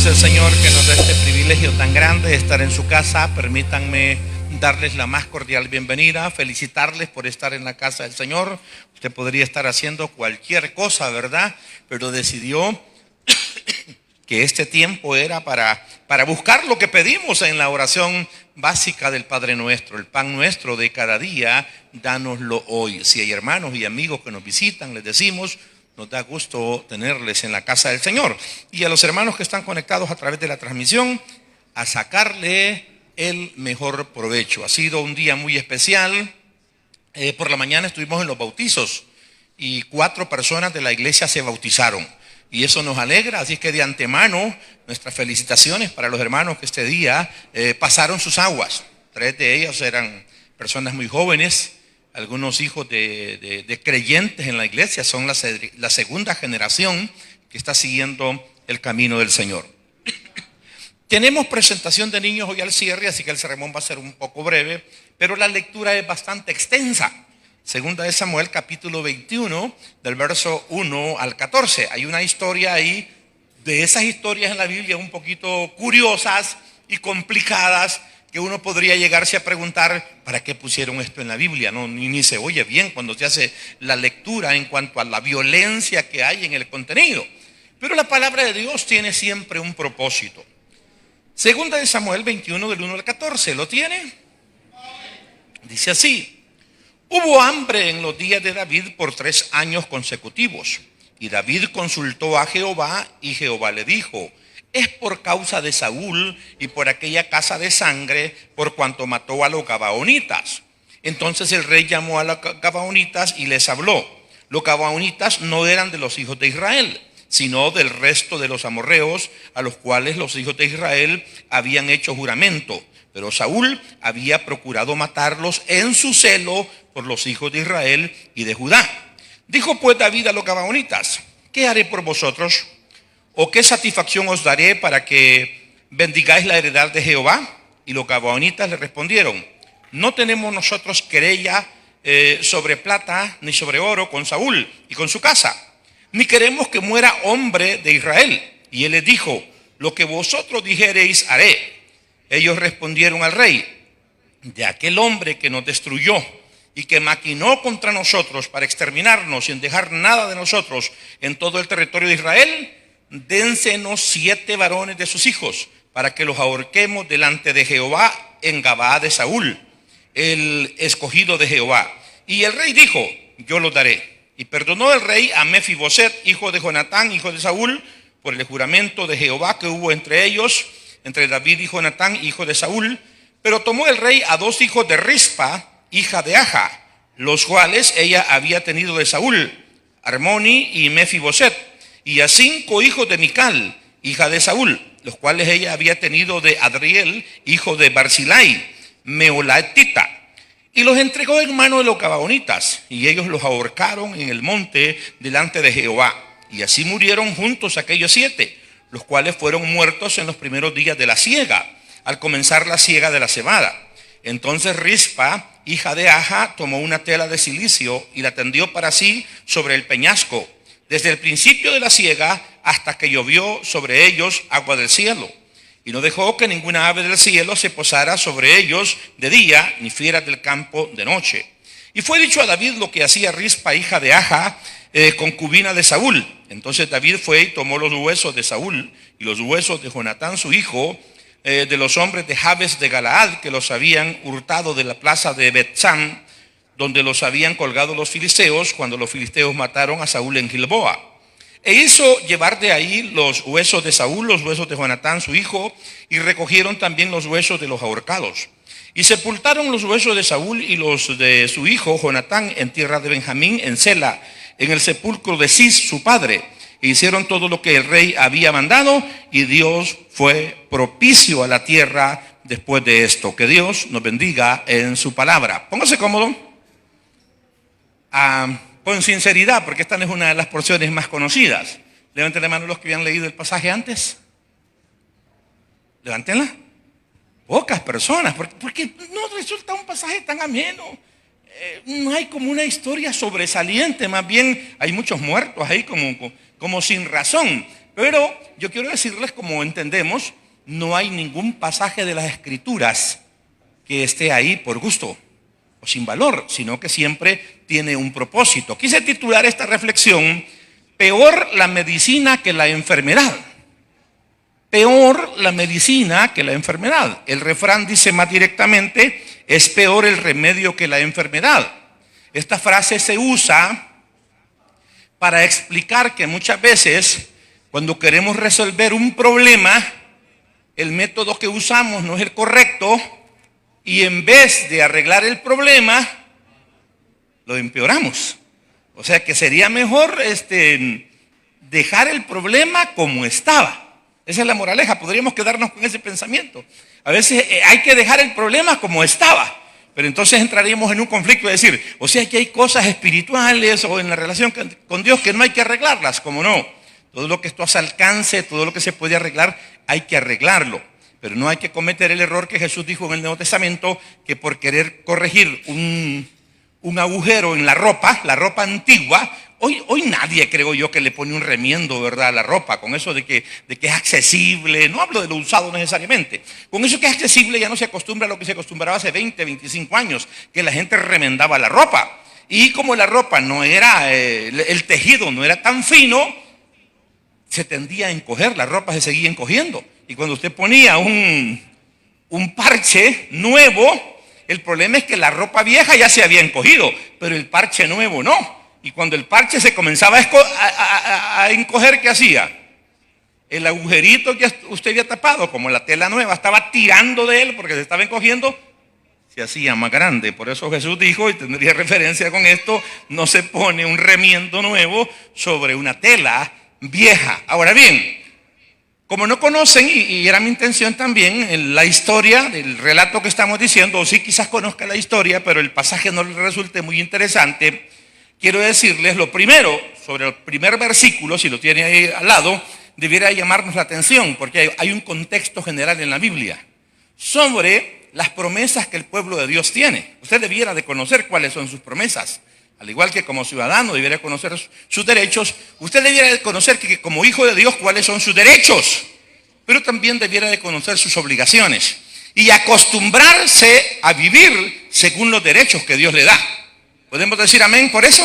Damos al Señor que nos da este privilegio tan grande de estar en su casa. Permítanme darles la más cordial bienvenida, felicitarles por estar en la casa del Señor. Usted podría estar haciendo cualquier cosa, ¿verdad? Pero decidió que este tiempo era para buscar lo que pedimos en la oración básica del Padre Nuestro, el pan nuestro de cada día, dánoslo hoy. Si hay hermanos y amigos que nos visitan, les decimos: nos da gusto tenerles en la casa del Señor. Y a los hermanos que están conectados a través de la transmisión, a sacarle el mejor provecho. Ha sido un día muy especial. Por la mañana estuvimos en los bautizos y 4 personas de la iglesia se bautizaron. Y eso nos alegra, así que de antemano nuestras felicitaciones para los hermanos que este día pasaron sus aguas. 3 de ellos eran personas muy jóvenes. Algunos hijos de creyentes en la iglesia, son la segunda generación que está siguiendo el camino del Señor. Tenemos presentación de niños hoy al cierre, así que el sermón va a ser un poco breve, pero la lectura es bastante extensa. Segunda de Samuel, capítulo 21, del verso 1 al 14. Hay una historia ahí, de esas historias en la Biblia un poquito curiosas y complicadas, que uno podría llegarse a preguntar: ¿para qué pusieron esto en la Biblia? No, ni se oye bien cuando se hace la lectura en cuanto a la violencia que hay en el contenido. Pero la palabra de Dios tiene siempre un propósito. Segunda de Samuel 21, del 1 al 14, ¿lo tiene? Dice así: hubo hambre en los días de David por 3 años consecutivos. Y David consultó a Jehová, y Jehová le dijo: es por causa de Saúl y por aquella casa de sangre, por cuanto mató a los gabaonitas. Entonces el rey llamó a los gabaonitas y les habló. Los gabaonitas no eran de los hijos de Israel, sino del resto de los amorreos, a los cuales los hijos de Israel habían hecho juramento. Pero Saúl había procurado matarlos en su celo por los hijos de Israel y de Judá. Dijo pues David a los gabaonitas: ¿qué haré por vosotros? ¿O qué satisfacción os daré para que bendigáis la heredad de Jehová? Y los gabaonitas le respondieron: no tenemos nosotros querella sobre plata ni sobre oro con Saúl y con su casa, ni queremos que muera hombre de Israel. Y él les dijo: lo que vosotros dijereis haré. Ellos respondieron al rey: de aquel hombre que nos destruyó y que maquinó contra nosotros para exterminarnos sin dejar nada de nosotros en todo el territorio de Israel, dénsenos 7 varones de sus hijos, para que los ahorquemos delante de Jehová en Gabaa de Saúl, el escogido de Jehová. Y el rey dijo: yo los daré. Y perdonó el rey a Mefiboset, hijo de Jonatán, hijo de Saúl, por el juramento de Jehová que hubo entre ellos, entre David y Jonatán, hijo de Saúl. Pero tomó el rey a 2 hijos de Rispa, hija de Aja, los cuales ella había tenido de Saúl, Armoni y Mefiboset, y a 5 hijos de Mical, hija de Saúl, los cuales ella había tenido de Adriel, hijo de Barzilai, Meolatita, y los entregó en mano de los gabaonitas, y ellos los ahorcaron en el monte delante de Jehová. Y así murieron juntos aquellos 7, los cuales fueron muertos en los primeros días de la siega, al comenzar la siega de la cebada. Entonces Rispa, hija de Aja, tomó una tela de cilicio y la tendió para sí sobre el peñasco, desde el principio de la siega hasta que llovió sobre ellos agua del cielo. Y no dejó que ninguna ave del cielo se posara sobre ellos de día, ni fieras del campo de noche. Y fue dicho a David lo que hacía Rispa, hija de Aja, concubina de Saúl. Entonces David fue y tomó los huesos de Saúl y los huesos de Jonatán su hijo, de los hombres de Jabes de Galaad, que los habían hurtado de la plaza de Betsán, donde los habían colgado los filisteos, cuando los filisteos mataron a Saúl en Gilboa. E hizo llevar de ahí los huesos de Saúl, los huesos de Jonatán su hijo, y recogieron también los huesos de los ahorcados. Y sepultaron los huesos de Saúl y los de su hijo Jonatán en tierra de Benjamín, en Sela, en el sepulcro de Cis su padre. E hicieron todo lo que el rey había mandado, y Dios fue propicio a la tierra después de esto. Que Dios nos bendiga en su palabra. Póngase cómodo. Con sinceridad, porque esta no es una de las porciones más conocidas. Levanten la mano los que habían leído el pasaje antes. Levántenla. Pocas personas, porque no resulta un pasaje tan ameno. No hay como una historia sobresaliente, más bien hay muchos muertos ahí como sin razón. Pero yo quiero decirles, como entendemos, no hay ningún pasaje de las Escrituras que esté ahí por gusto o sin valor, sino que siempre tiene un propósito. Quise titular esta reflexión: peor la medicina que la enfermedad. Peor la medicina que la enfermedad. El refrán dice más directamente: es peor el remedio que la enfermedad. Esta frase se usa para explicar que muchas veces, cuando queremos resolver un problema, el método que usamos no es el correcto, y en vez de arreglar el problema, lo empeoramos. O sea que sería mejor dejar el problema como estaba. Esa es la moraleja. Podríamos quedarnos con ese pensamiento. A veces hay que dejar el problema como estaba, pero entonces entraríamos en un conflicto de decir, o sea que hay cosas espirituales o en la relación con Dios que no hay que arreglarlas. Como no, todo lo que esto a su alcance, todo lo que se puede arreglar, hay que arreglarlo. Pero no hay que cometer el error que Jesús dijo en el Nuevo Testamento, que por querer corregir un agujero en la ropa antigua, hoy nadie, creo yo, que le pone un remiendo, ¿verdad?, a la ropa, con eso de que es accesible. No hablo de lo usado necesariamente. Con eso que es accesible ya no se acostumbra a lo que se acostumbraba hace 20, 25 años, que la gente remendaba la ropa. Y como la ropa no era, el tejido no era tan fino, se tendía a encoger, la ropa se seguía encogiendo. Y cuando usted ponía un parche nuevo, el problema es que la ropa vieja ya se había encogido, pero el parche nuevo no. Y cuando el parche se comenzaba a encoger, ¿qué hacía? El agujerito que usted había tapado, como la tela nueva, estaba tirando de él porque se estaba encogiendo, se hacía más grande. Por eso Jesús dijo, y tendría referencia con esto, no se pone un remiendo nuevo sobre una tela vieja. Ahora bien, como no conocen, y era mi intención también, en la historia del relato que estamos diciendo, o sí quizás conozca la historia, pero el pasaje no les resulte muy interesante, quiero decirles lo primero, sobre el primer versículo, si lo tiene ahí al lado, debiera llamarnos la atención, porque hay un contexto general en la Biblia sobre las promesas que el pueblo de Dios tiene. Usted debiera de conocer cuáles son sus promesas. Al igual que como ciudadano debiera conocer sus derechos, usted debiera de conocer que como hijo de Dios cuáles son sus derechos, pero también debiera de conocer sus obligaciones y acostumbrarse a vivir según los derechos que Dios le da. ¿Podemos decir amén por eso?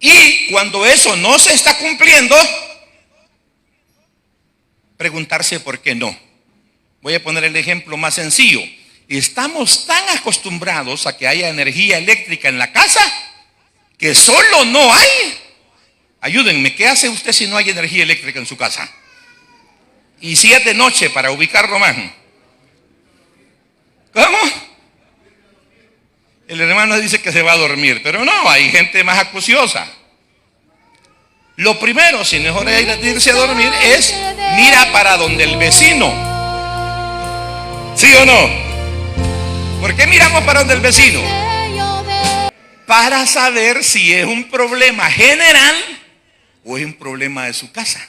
Y cuando eso no se está cumpliendo, preguntarse por qué no. Voy a poner el ejemplo más sencillo. Estamos tan acostumbrados a que haya energía eléctrica en la casa que solo no hay. Ayúdenme, ¿qué hace usted si no hay energía eléctrica en su casa? Y si es de noche, para ubicarlo más. ¿Cómo? El hermano dice que se va a dormir, pero no, hay gente más acuciosa. Lo primero, si mejor irse a dormir, es mira para donde el vecino. ¿Sí o no? ¿Por qué miramos para donde el vecino? Para saber si es un problema general o es un problema de su casa.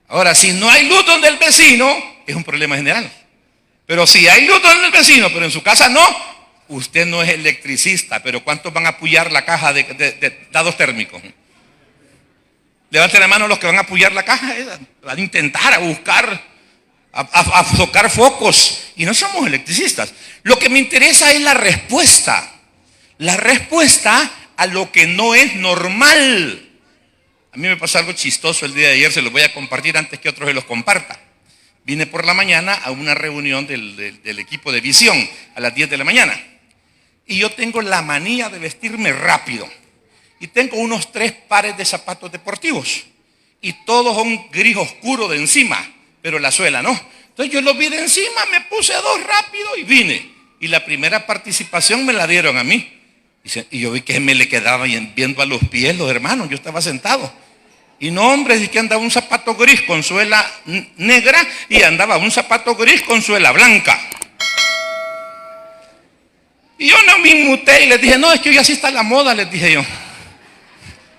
Ahora, si no hay luz donde el vecino, es un problema general. Pero si hay luz donde el vecino, pero en su casa no, usted no es electricista. Pero ¿cuántos van a apoyar la caja de dados térmicos? Levanten la mano los que van a apoyar la caja. Van a intentar, a buscar, a tocar focos. Y no somos electricistas. Lo que me interesa es la respuesta. La respuesta a lo que no es normal. A mí me pasó algo chistoso el día de ayer, se los voy a compartir antes que otros se los comparta. Vine por la mañana a una reunión del equipo de visión a las 10 de la mañana. Y yo tengo la manía de vestirme rápido. Y tengo unos 3 pares de zapatos deportivos. Y todos son gris oscuro de encima, pero la suela no. Entonces yo los vi de encima, me puse 2 rápido y vine. Y la primera participación me la dieron a mí. Y yo vi que me le quedaba viendo a los pies los hermanos, yo estaba sentado. Y no, hombre, es que andaba un zapato gris con suela negra y andaba un zapato gris con suela blanca. Y yo no me inmuté y les dije, no, es que hoy así está la moda, les dije yo.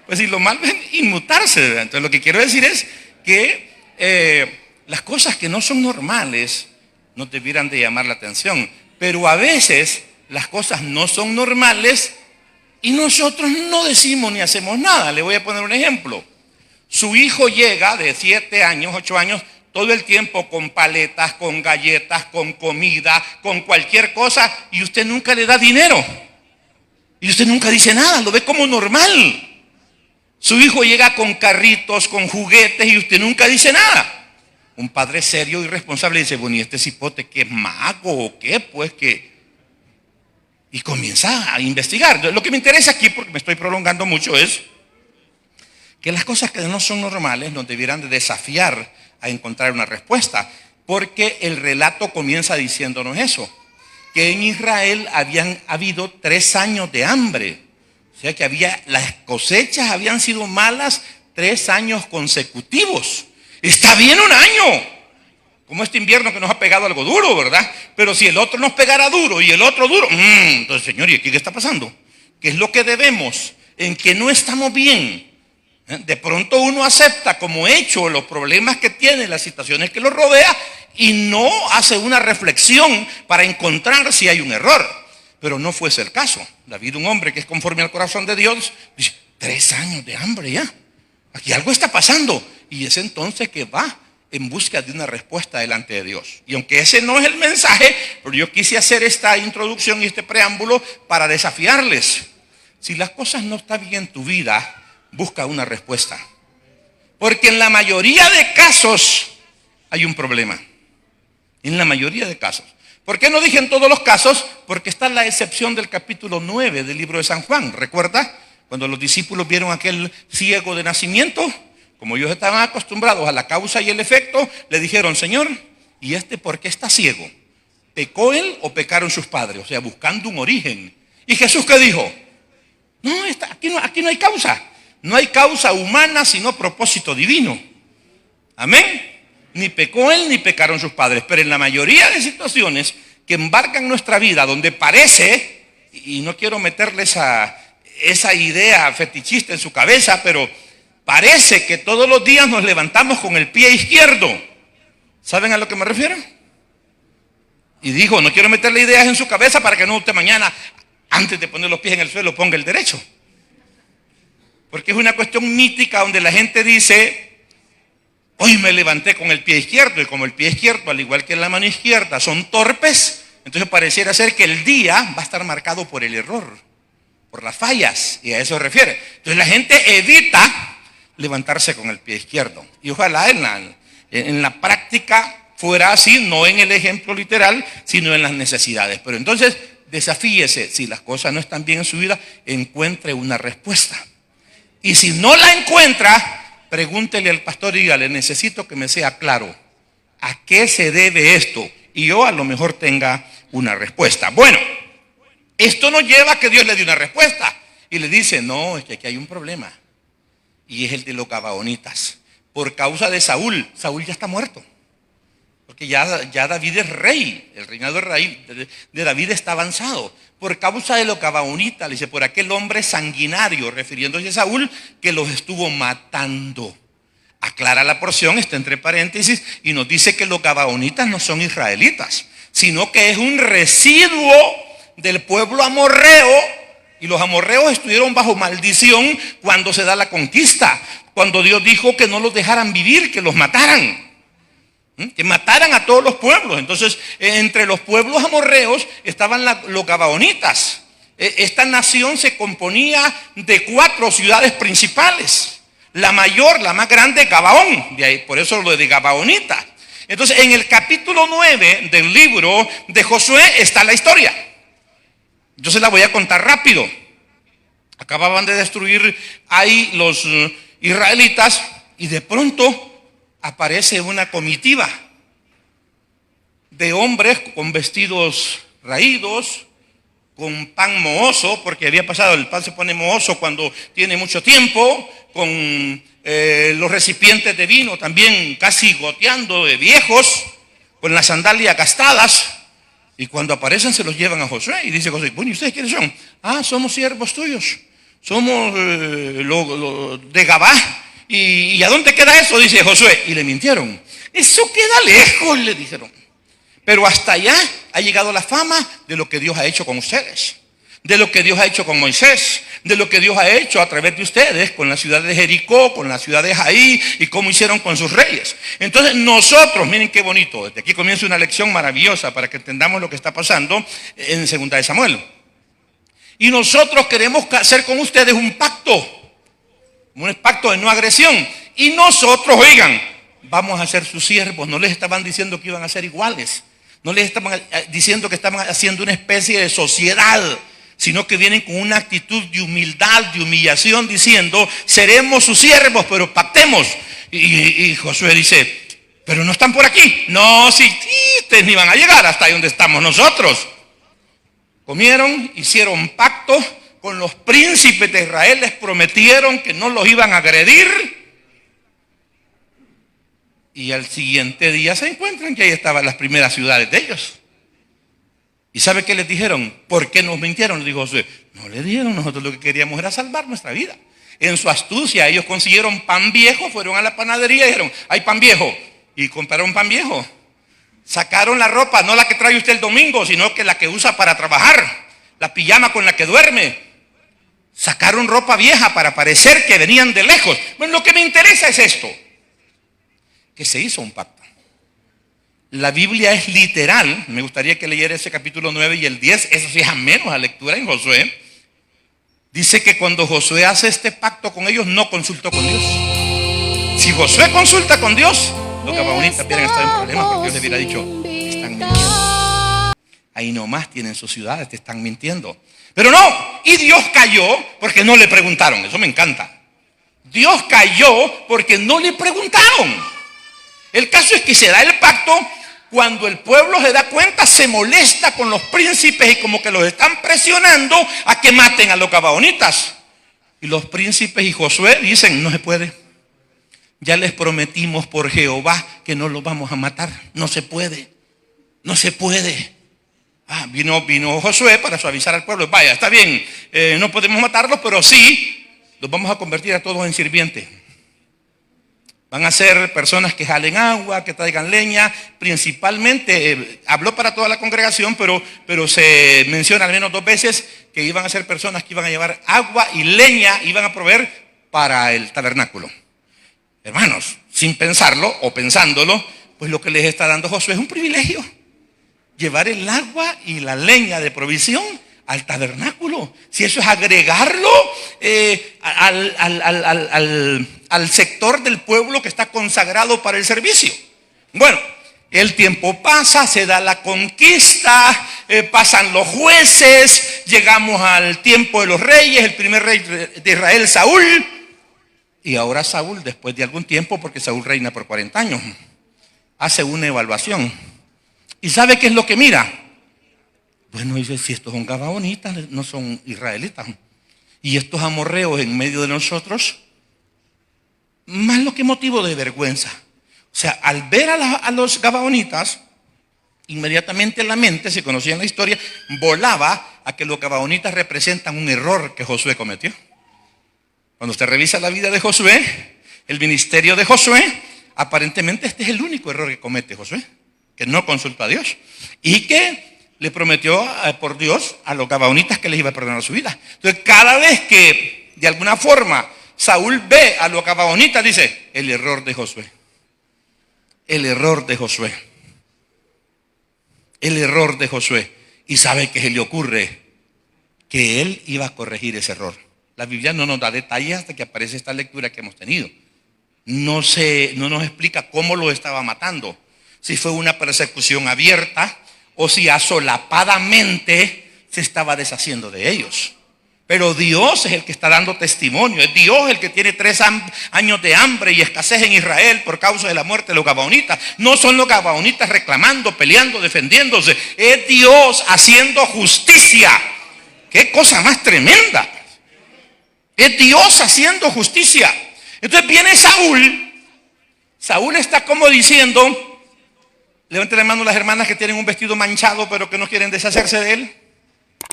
Pues si lo malo es inmutarse, ¿verdad? Entonces lo que quiero decir es que las cosas que no son normales no debieran de llamar la atención. Pero a veces las cosas no son normales y nosotros no decimos ni hacemos nada. Le voy a poner un ejemplo. Su hijo llega de 7 años, 8 años, todo el tiempo con paletas, con galletas, con comida, con cualquier cosa, y usted nunca le da dinero. Y usted nunca dice nada, lo ve como normal. Su hijo llega con carritos, con juguetes, y usted nunca dice nada. Un padre serio y responsable dice, bueno, ¿y este cipote qué es mago o qué? Pues que... Y comienza a investigar. Lo que me interesa aquí, porque me estoy prolongando mucho, es que las cosas que no son normales nos debieran de desafiar a encontrar una respuesta. Porque el relato comienza diciéndonos eso, que en Israel habían habido 3 años de hambre. O sea que las cosechas habían sido malas 3 años consecutivos. Está bien un año, como este invierno que nos ha pegado algo duro, ¿verdad? Pero si el otro nos pegara duro y el otro duro, entonces, Señor, ¿y aquí qué está pasando? ¿Qué es lo que debemos? ¿En qué no estamos bien? De pronto uno acepta como hecho los problemas que tiene, las situaciones que lo rodea, y no hace una reflexión para encontrar si hay un error. Pero no fuese el caso. David, un hombre que es conforme al corazón de Dios, dice, 3 años de hambre ya. Aquí algo está pasando. Y es entonces que va en busca de una respuesta delante de Dios. Y aunque ese no es el mensaje, pero yo quise hacer esta introducción y este preámbulo para desafiarles. Si las cosas no están bien en tu vida, busca una respuesta. Porque en la mayoría de casos hay un problema. En la mayoría de casos. ¿Por qué no dije en todos los casos? Porque está la excepción del capítulo 9 del libro de San Juan. ¿Recuerda? Cuando los discípulos vieron a aquel ciego de nacimiento, como ellos estaban acostumbrados a la causa y el efecto, le dijeron, Señor, ¿y este por qué está ciego? ¿Pecó él o pecaron sus padres? O sea, buscando un origen. ¿Y Jesús qué dijo? No, aquí no hay causa. No hay causa humana, sino propósito divino. Amén. Ni pecó él ni pecaron sus padres. Pero en la mayoría de situaciones que embarcan nuestra vida, donde parece, y no quiero meterle esa idea fetichista en su cabeza, pero parece que todos los días nos levantamos con el pie izquierdo. ¿Saben a lo que me refiero? Y digo, no quiero meterle ideas en su cabeza para que no usted mañana, antes de poner los pies en el suelo, ponga el derecho. Porque es una cuestión mítica donde la gente dice, hoy me levanté con el pie izquierdo, y como el pie izquierdo, al igual que la mano izquierda, son torpes, entonces pareciera ser que el día va a estar marcado por el error, por las fallas, y a eso se refiere. Entonces la gente evita levantarse con el pie izquierdo. Y ojalá en la práctica fuera así, no en el ejemplo literal, sino en las necesidades. Pero entonces desafíese, si las cosas no están bien en su vida, encuentre una respuesta. Y si no la encuentra, pregúntele al pastor y dígale, necesito que me sea claro a qué se debe esto. Y yo a lo mejor tenga una respuesta. Bueno, esto nos lleva a que Dios le dé una respuesta. Y le dice, no, es que aquí hay un problema. Y es el de los gabaonitas. Por causa de Saúl. Saúl ya está muerto. Porque ya David es rey. El reinado de David está avanzado. Por causa de los gabaonitas, le dice, por aquel hombre sanguinario, refiriéndose a Saúl, que los estuvo matando. Aclara la porción, está entre paréntesis, y nos dice que los gabaonitas no son israelitas, sino que es un residuo del pueblo amorreo, y los amorreos estuvieron bajo maldición cuando se da la conquista, cuando Dios dijo que no los dejaran vivir, que los mataran. Que mataran a todos los pueblos. Entonces, entre los pueblos amorreos estaban los gabaonitas. Esta nación se componía de 4 ciudades principales. La mayor, la más grande, Gabaón. De ahí, por eso lo de gabaonitas. Entonces, en el capítulo 9 del libro de Josué está la historia. Yo se la voy a contar rápido. Acababan de destruir ahí los israelitas y de pronto aparece una comitiva de hombres con vestidos raídos, con pan mohoso, porque había pasado, el pan se pone mohoso cuando tiene mucho tiempo, con los recipientes de vino también casi goteando de viejos, con las sandalias gastadas, y cuando aparecen se los llevan a Josué, y dice Josué, bueno, ¿y ustedes quiénes son? Somos siervos tuyos, somos de Gabá. ¿Y a dónde queda eso? Dice Josué. Y le mintieron. Eso queda lejos, le dijeron. Pero hasta allá ha llegado la fama de lo que Dios ha hecho con ustedes. de lo que Dios ha hecho con Moisés, de lo que Dios ha hecho a través de ustedes con la ciudad de Jericó, con la ciudad de Jaí y cómo hicieron con sus reyes. Entonces nosotros, miren qué bonito, desde aquí comienza una lección maravillosa para que entendamos lo que está pasando en 2 de Samuel. Y nosotros queremos hacer con ustedes un pacto de no agresión. Y nosotros, oigan, vamos a ser sus siervos. No les estaban diciendo que iban a ser iguales, no les estaban diciendo que estaban haciendo una especie de sociedad, sino que vienen con una actitud de humildad, de humillación, diciendo: seremos sus siervos, pero pactemos. Y Josué dice: pero no están por aquí. No, si ustedes ni van a llegar hasta ahí donde estamos nosotros. Comieron, hicieron pacto con los príncipes de Israel, les prometieron que no los iban a agredir. Y al siguiente día se encuentran que ahí estaban las primeras ciudades de ellos. ¿Y sabe qué les dijeron? ¿Por qué nos mintieron? Le dijo Josué: no le dijeron, nosotros lo que queríamos era salvar nuestra vida. En su astucia ellos consiguieron pan viejo, fueron a la panadería y dijeron: hay pan viejo. Y compraron pan viejo. Sacaron la ropa, no la que trae usted el domingo, sino que la que usa para trabajar, la pijama con la que duerme. Sacaron ropa vieja para parecer que venían de lejos. Bueno, lo que me interesa es esto, que se hizo un pacto. La Biblia es literal. Me gustaría que leyera ese capítulo 9 y el 10. Eso sí es a menos a lectura en Josué. Dice que cuando Josué hace este pacto con ellos, no consultó con Dios. Si Josué consulta con Dios, los gabaonitas hubieran estado en problemas, porque Dios les hubiera dicho: están mintiendo. Ahí nomás tienen sus ciudades, te están mintiendo. Pero no, y Dios cayó porque no le preguntaron. Eso me encanta. Dios cayó porque no le preguntaron. El caso es que se da el pacto. Cuando el pueblo se da cuenta, se molesta con los príncipes y como que los están presionando a que maten a los gabaonitas. Y los príncipes y Josué dicen: no se puede. Ya les prometimos por Jehová que no los vamos a matar. No se puede. No se puede. Vino Josué para suavizar al pueblo. Vaya, está bien, no podemos matarlos, pero sí los vamos a convertir a todos en sirvientes. Van a ser personas que jalen agua, que traigan leña. Principalmente, habló para toda la congregación, pero se menciona al menos 2 veces que iban a ser personas que iban a llevar agua y leña, iban a proveer para el tabernáculo. Hermanos, sin pensarlo o pensándolo, pues lo que les está dando Josué es un privilegio: llevar el agua y la leña de provisión al tabernáculo. Si eso es agregarlo al sector del pueblo que está consagrado para el servicio. Bueno, el tiempo pasa, se da la conquista, pasan los jueces, llegamos al tiempo de los reyes, el primer rey de Israel, Saúl. Y ahora Saúl, después de algún tiempo, porque Saúl reina por 40 años, hace una evaluación. ¿Y sabe qué es lo que mira? Bueno, dice: si estos son gabaonitas, no son israelitas. Y estos amorreos en medio de nosotros, más lo que motivo de vergüenza. O sea, al ver a los gabaonitas, inmediatamente en la mente, si conocían la historia, volaba a que los gabaonitas representan un error que Josué cometió. Cuando usted revisa la vida de Josué, el ministerio de Josué, aparentemente este es el único error que comete Josué, que no consultó a Dios y que le prometió por Dios a los gabaonitas que les iba a perdonar su vida. Entonces, cada vez que de alguna forma Saúl ve a los gabaonitas, dice: el error de Josué, el error de Josué, el error de Josué. Y sabe que se le ocurre que él iba a corregir ese error. La Biblia no nos da detalles hasta que aparece esta lectura que hemos tenido. No nos explica cómo lo estaba matando. Si fue una persecución abierta o si asolapadamente se estaba deshaciendo de ellos. Pero Dios es el que está dando testimonio. Es Dios el que tiene 3 años de hambre y escasez en Israel por causa de la muerte de los gabaonitas. No son los gabaonitas reclamando, peleando, defendiéndose. Es Dios haciendo justicia. ¡Qué cosa más tremenda! Es Dios haciendo justicia. Entonces viene Saúl. Saúl está como diciendo: levanten la mano las hermanas que tienen un vestido manchado pero que no quieren deshacerse de él,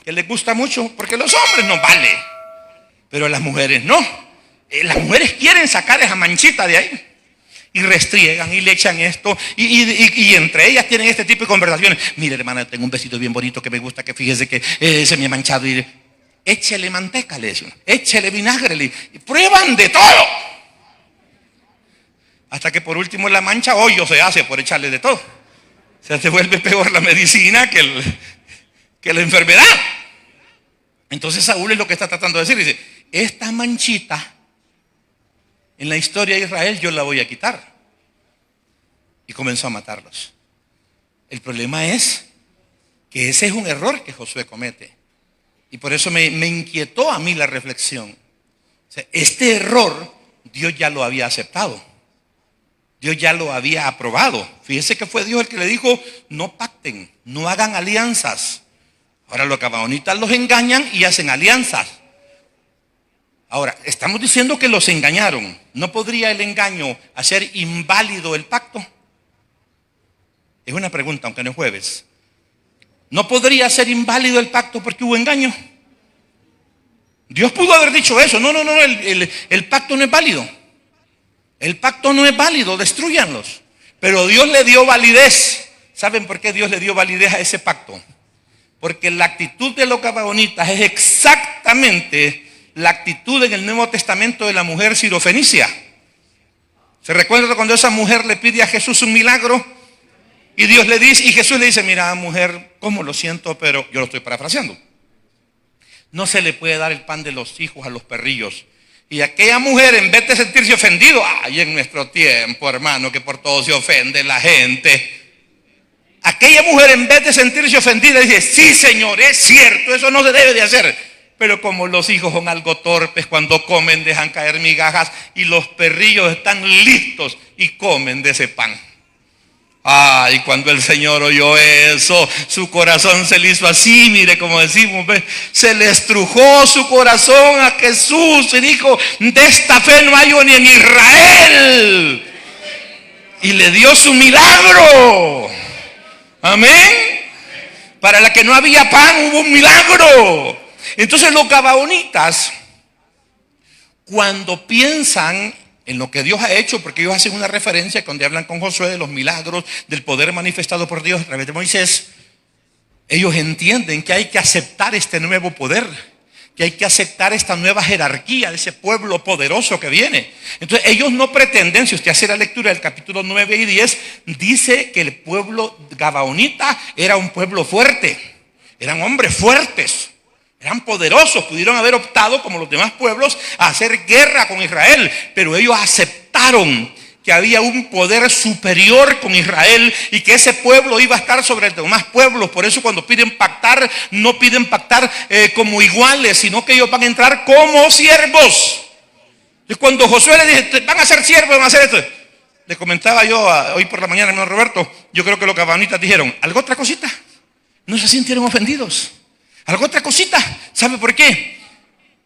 que les gusta mucho, porque los hombres no vale, pero las mujeres no. Las mujeres quieren sacar esa manchita de ahí y restriegan y le echan esto y entre ellas tienen este tipo de conversaciones. Mire, hermana, tengo un vestido bien bonito que me gusta, que fíjese que se me ha manchado. échele manteca, le dicen, échele vinagre, y prueban de todo. Hasta que por último la mancha hoyo se hace por echarle de todo. O sea, se vuelve peor la medicina que la enfermedad. Entonces Saúl es lo que está tratando de decir. Dice, esta manchita en la historia de Israel yo la voy a quitar. Y comenzó a matarlos. El problema es que ese es un error que Josué comete. Y por eso me inquietó a mí la reflexión. O sea, este error Dios ya lo había aceptado. Dios ya lo había aprobado. Fíjese que fue Dios el que le dijo, no pacten, no hagan alianzas. Ahora los gabaonitas los engañan y hacen alianzas. Ahora, estamos diciendo que los engañaron. ¿No podría el engaño hacer inválido el pacto? Es una pregunta, aunque no es jueves. ¿No podría ser inválido el pacto porque hubo engaño? Dios pudo haber dicho eso. No, el pacto no es válido. El pacto no es válido, destrúyanlos. Pero Dios le dio validez. ¿Saben por qué Dios le dio validez a ese pacto? Porque la actitud de los gabaonitas es exactamente la actitud en el Nuevo Testamento de la mujer sirofenicia. ¿Se recuerda cuando esa mujer le pide a Jesús un milagro? Y Dios le dice, y Jesús le dice, mira mujer, cómo lo siento, pero yo lo estoy parafraseando. No se le puede dar el pan de los hijos a los perrillos. Y aquella mujer, en vez de sentirse ofendido, ay, en nuestro tiempo, hermano, que por todo se ofende la gente. Aquella mujer, en vez de sentirse ofendida, dice, sí, Señor, es cierto, eso no se debe de hacer. Pero como los hijos son algo torpes, cuando comen dejan caer migajas y los perrillos están listos y comen de ese pan. Ay, cuando el Señor oyó eso, su corazón se le hizo así, mire como decimos, ¿ve? Se le estrujó su corazón a Jesús y dijo, de esta fe no hay ni en Israel. Y le dio su milagro. Amén. Para la que no había pan hubo un milagro. Entonces los gabaonitas, cuando piensan en lo que Dios ha hecho, porque ellos hacen una referencia cuando hablan con Josué de los milagros, del poder manifestado por Dios a través de Moisés, ellos entienden que hay que aceptar este nuevo poder, que hay que aceptar esta nueva jerarquía de ese pueblo poderoso que viene. Entonces ellos no pretenden, si usted hace la lectura del capítulo 9 y 10, dice que el pueblo gabaonita era un pueblo fuerte, eran hombres fuertes. Eran poderosos, pudieron haber optado como los demás pueblos a hacer guerra con Israel, pero ellos aceptaron que había un poder superior con Israel y que ese pueblo iba a estar sobre los demás pueblos. Por eso cuando piden pactar, no piden pactar como iguales, sino que ellos van a entrar como siervos. Y cuando Josué le dice, van a ser siervos, van a hacer esto, le comentaba yo hoy por la mañana, hermano Roberto, yo creo que los gabaonitas dijeron, ¿algo otra cosita? No se sintieron ofendidos. ¿Algo otra cosita? ¿Sabe por qué?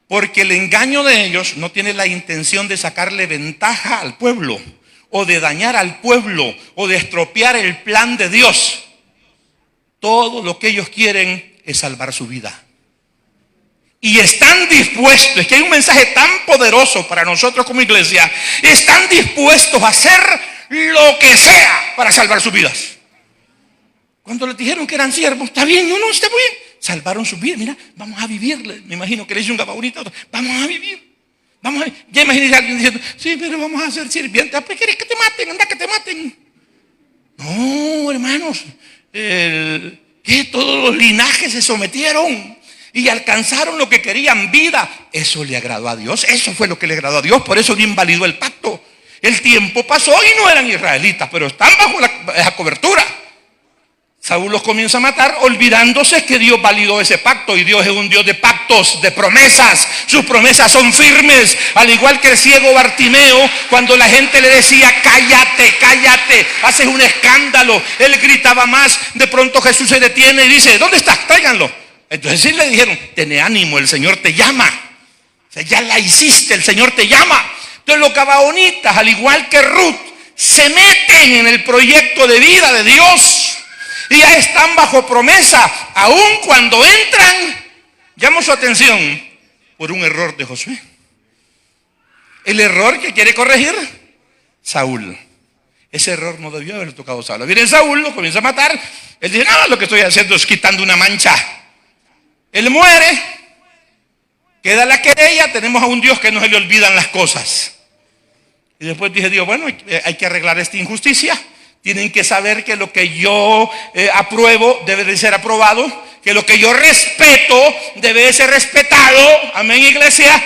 Porque el engaño de ellos no tiene la intención de sacarle ventaja al pueblo, o de dañar al pueblo, o de estropear el plan de Dios. Todo lo que ellos quieren es salvar su vida. Y están dispuestos, es que hay un mensaje tan poderoso para nosotros como iglesia, están dispuestos a hacer lo que sea para salvar sus vidas. Cuando les dijeron que eran siervos, está bien, no, está bien. Salvaron sus vidas, mira, vamos a vivir. Me imagino que le dice un gabaonita, vamos a vivir. Ya imagínese a alguien diciendo, sí, pero vamos a ser sirvientes. ¿Pero quieres que te maten? Anda, que te maten. No, hermanos, que todos los linajes se sometieron y alcanzaron lo que querían, vida. Eso le agradó a Dios, eso fue lo que le agradó a Dios, por eso no invalidó el pacto. El tiempo pasó y no eran israelitas, pero están bajo esa cobertura. Saúl los comienza a matar olvidándose que Dios validó ese pacto, y Dios es un Dios de pactos, de promesas. Sus promesas son firmes, al igual que el ciego Bartimeo, cuando la gente le decía cállate, cállate, haces un escándalo, él gritaba más. De pronto Jesús se detiene y dice, ¿dónde estás? Tráiganlo. Entonces sí le dijeron, ten ánimo, el Señor te llama. O sea, ya la hiciste, el Señor te llama. Entonces los gabaonitas, al igual que Ruth, se meten en el proyecto de vida de Dios. Y ya están bajo promesa, aun cuando entran, llamo su atención, por un error de Josué. El error que quiere corregir Saúl. Ese error no debió haberle tocado a Saúl. Viene Saúl, lo comienza a matar. Él dice, no, lo que estoy haciendo es quitando una mancha. Él muere. Queda la querella, tenemos a un Dios que no se le olvidan las cosas. Y después dije, Dios, bueno, hay que arreglar esta injusticia. Tienen que saber que lo que yo apruebo debe de ser aprobado, que lo que yo respeto debe de ser respetado. Amén, iglesia.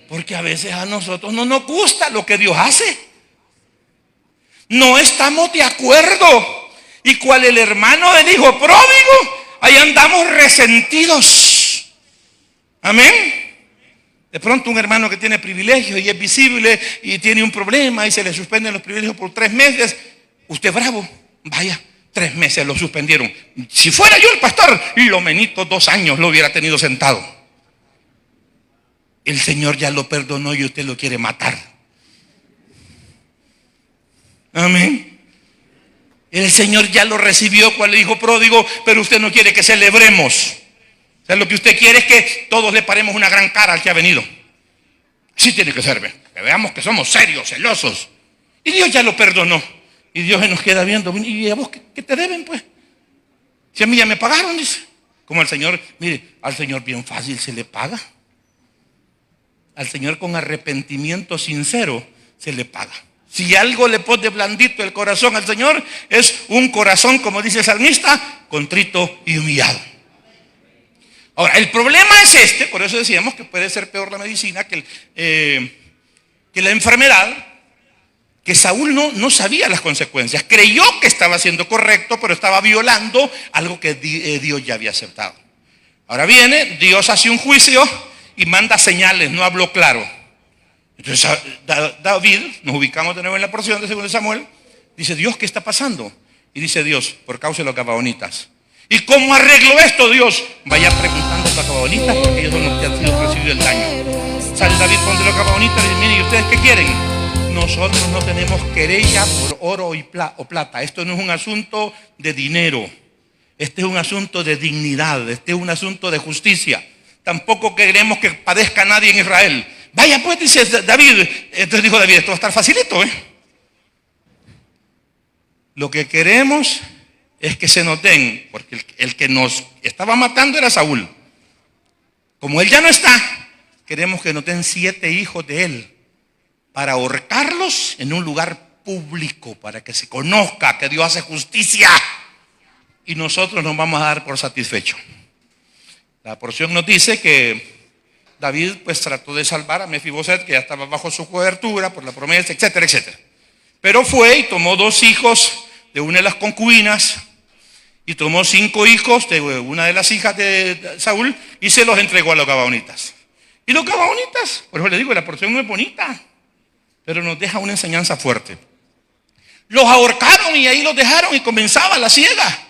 Porque a veces a nosotros no nos gusta lo que Dios hace. No estamos de acuerdo. Y cual el hermano del hijo pródigo, ahí andamos resentidos. Amén. De pronto un hermano que tiene privilegios y es visible y tiene un problema y se le suspenden los privilegios por 3 meses. Usted bravo, vaya, 3 meses lo suspendieron. Si fuera yo el pastor, lo menito 2 años lo hubiera tenido sentado. El Señor ya lo perdonó y usted lo quiere matar. Amén. El Señor ya lo recibió cual hijo pródigo, pero usted no quiere que celebremos. O sea, lo que usted quiere es que todos le paremos una gran cara al que ha venido. Así tiene que ser, que veamos que somos serios, celosos. Y Dios ya lo perdonó. Y Dios se nos queda viendo. ¿Y a vos qué te deben, pues? Si a mí ya me pagaron, dice. Como al Señor, mire, al Señor bien fácil se le paga. Al Señor con arrepentimiento sincero se le paga. Si algo le pone blandito el corazón al Señor, es un corazón, como dice el salmista, contrito y humillado. Ahora, el problema es por eso decíamos que puede ser peor la medicina que la enfermedad, que Saúl no sabía las consecuencias. Creyó que estaba haciendo correcto, pero estaba violando algo que Dios ya había aceptado. Ahora viene, Dios hace un juicio y manda señales, no habló claro. Entonces David, nos ubicamos de nuevo en la porción de 2 Samuel, dice, Dios, ¿qué está pasando? Y dice Dios, por causa de los gabaonitas. ¿Y cómo arreglo esto, Dios? Vaya preguntando a los gabaonitas, porque ellos son los que han sido recibido el daño. Sale David con los gabaonitas y dice, miren, ¿y ustedes qué quieren? Nosotros no tenemos querella por oro o plata. Esto no es un asunto de dinero. Este es un asunto de dignidad. Este es un asunto de justicia. Tampoco queremos que padezca nadie en Israel. Vaya pues, dice David. Entonces dijo David, esto va a estar facilito, Lo que queremos es que se nos den, porque el que nos estaba matando era Saúl. Como él ya no está, queremos que nos den 7 hijos de él para ahorcarlos en un lugar público, para que se conozca que Dios hace justicia y nosotros nos vamos a dar por satisfechos. La porción nos dice que David pues trató de salvar a Mefiboset, que ya estaba bajo su cobertura por la promesa, etcétera, etcétera. Pero fue y tomó 2 hijos de una de las concubinas y tomó 5 hijos de una de las hijas de Saúl y se los entregó a los gabaonitas. Y los gabaonitas, por eso le digo, la porción no es bonita, pero nos deja una enseñanza fuerte. Los ahorcaron y ahí los dejaron y comenzaba la siega.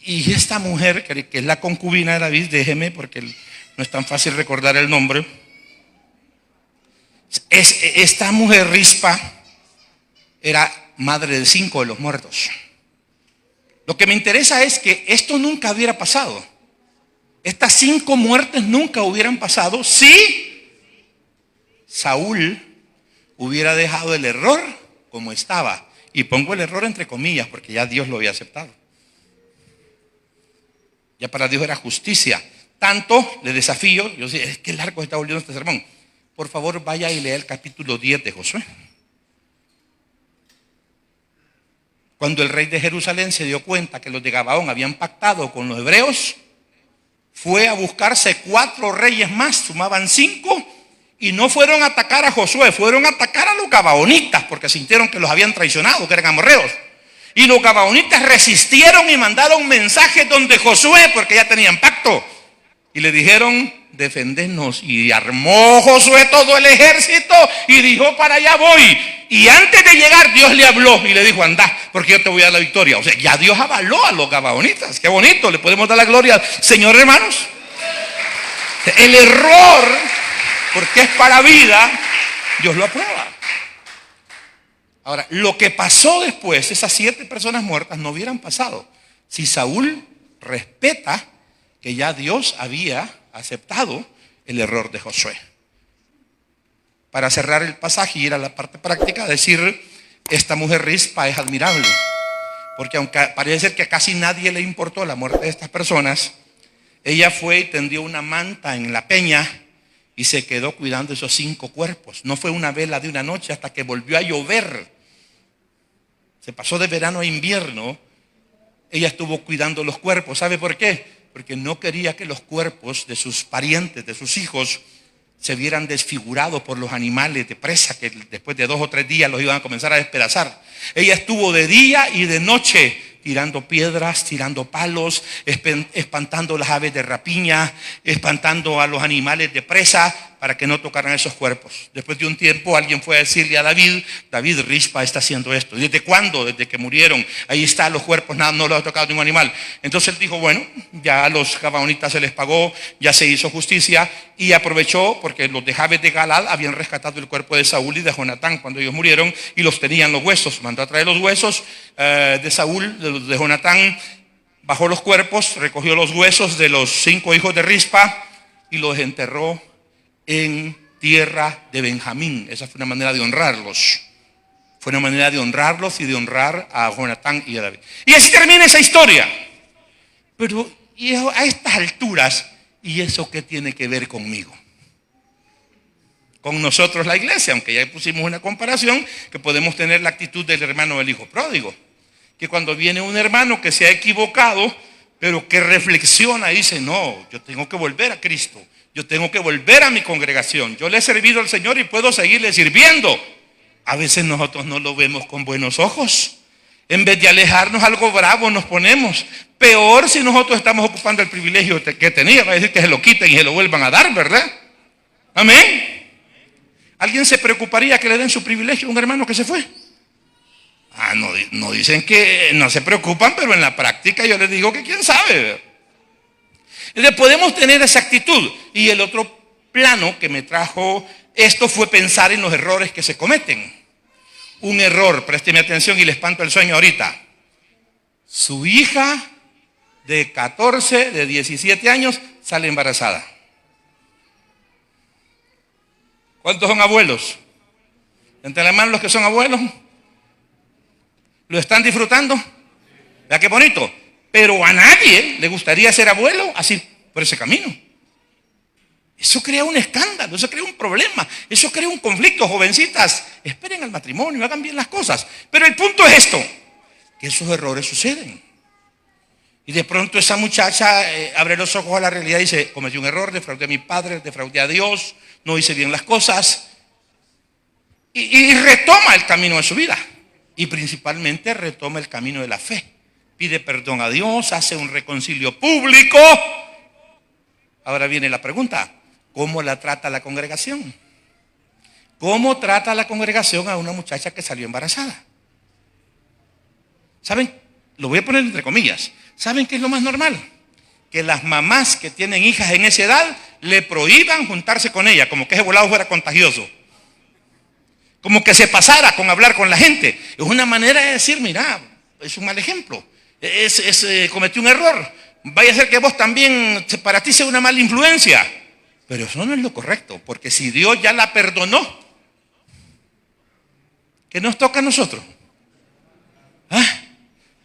Y esta mujer, que es la concubina de David, déjeme porque no es tan fácil recordar el nombre. Esta mujer, Rispa, era madre de 5 de los muertos. Lo que me interesa es que esto nunca hubiera pasado. Estas 5 muertes nunca hubieran pasado si Saúl hubiera dejado el error como estaba. Y pongo el error entre comillas porque ya Dios lo había aceptado. Ya para Dios era justicia. Tanto le desafío, yo sé, es que largo está volviendo este sermón. Por favor, vaya y lea el capítulo 10 de Josué. Cuando el rey de Jerusalén se dio cuenta que los de Gabaón habían pactado con los hebreos, fue a buscarse 4 reyes más, sumaban 5, y no fueron a atacar a Josué, fueron a atacar a los gabaonitas, porque sintieron que los habían traicionado, que eran amorreos. Y los gabaonitas resistieron y mandaron mensajes donde Josué, porque ya tenían pacto, y le dijeron, defendernos. Y armó Josué todo el ejército y dijo, para allá voy. Y antes de llegar Dios le habló y le dijo, anda, porque yo te voy a dar la victoria. O sea, ya Dios avaló a los gabaonitas. Qué bonito, le podemos dar la gloria al Señor, hermanos. El error, porque es para vida, Dios lo aprueba. Ahora, lo que pasó después, esas 7 personas muertas no hubieran pasado si Saúl respeta que ya Dios había aceptado el error de Josué. Para cerrar el pasaje y ir a la parte práctica, decir, esta mujer Rispa es admirable, porque aunque parece ser que a casi nadie le importó la muerte de estas personas, Ella fue y tendió una manta en la peña y se quedó cuidando esos 5 cuerpos. No fue una vela de una noche hasta que volvió a llover. Se pasó de verano a invierno. Ella estuvo cuidando los cuerpos. ¿Sabe por qué? Porque no quería que los cuerpos de sus parientes, de sus hijos, se vieran desfigurados por los animales de presa que después de 2 o 3 días los iban a comenzar a despedazar. Ella estuvo de día y de noche tirando piedras, tirando palos, espantando las aves de rapiña, espantando a los animales de presa para que no tocaran esos cuerpos. Después de un tiempo alguien fue a decirle a David: David, Rispa está haciendo esto. ¿Y desde cuándo? Desde que murieron. Ahí están los cuerpos, nada, no los ha tocado ningún animal. Entonces él dijo: bueno, ya a los gabaonitas se les pagó, ya se hizo justicia, y aprovechó porque los de Jabes de Galad habían rescatado el cuerpo de Saúl y de Jonatán cuando ellos murieron y los tenían los huesos. Mandó a traer los huesos de Saúl, de Jonatán, bajó los cuerpos, recogió los huesos de los 5 hijos de Rispa y los enterró en tierra de Benjamín. Esa fue una manera de honrarlos. Fue una manera de honrarlos y de honrar a Jonatán y a David. Y así termina esa historia. Pero y a estas alturas, ¿y eso qué tiene que ver conmigo? Con nosotros la iglesia, aunque ya pusimos una comparación, que podemos tener la actitud del hermano del hijo pródigo. Que cuando viene un hermano que se ha equivocado, pero que reflexiona y dice: no, yo tengo que volver a Cristo. Yo tengo que volver a mi congregación. Yo le he servido al Señor y puedo seguirle sirviendo. A veces nosotros no lo vemos con buenos ojos. En vez de alejarnos, algo bravo nos ponemos. Peor si nosotros estamos ocupando el privilegio que tenía. Va a decir que se lo quiten y se lo vuelvan a dar, ¿verdad? Amén. ¿Alguien se preocuparía que le den su privilegio a un hermano que se fue? No dicen que no se preocupan, pero en la práctica yo les digo que quién sabe. Entonces podemos tener esa actitud. Y el otro plano que me trajo esto fue pensar en los errores que se cometen. Un error, présteme atención y le espanto el sueño ahorita. Su hija de 14, de 17 años sale embarazada. ¿Cuántos son abuelos? Entre las manos los que son abuelos. ¿Lo están disfrutando? ¿Verdad qué bonito? Pero a nadie le gustaría ser abuelo así por ese camino. Eso crea un escándalo, eso crea un problema, eso crea un conflicto. Jovencitas, esperen al matrimonio, hagan bien las cosas. Pero el punto es esto, que esos errores suceden. Y de pronto esa muchacha abre los ojos a la realidad y dice: cometí un error, defraudé a mi padre, defraudé a Dios, no hice bien las cosas. Y retoma el camino de su vida. Y principalmente retoma el camino de la fe. Pide perdón a Dios, hace un reconcilio público. Ahora viene la pregunta: ¿cómo la trata la congregación? ¿Cómo trata la congregación a una muchacha que salió embarazada? ¿Saben? Lo voy a poner entre comillas. ¿Saben qué es lo más normal? Que las mamás que tienen hijas en esa edad le prohíban juntarse con ella, como que ese volado fuera contagioso. Como que se pasara con hablar con la gente. Es una manera de decir: mira, es un mal ejemplo. Cometí un error. Vaya a ser que vos también, para ti sea una mala influencia. Pero eso no es lo correcto, porque si Dios ya la perdonó, ¿qué nos toca a nosotros?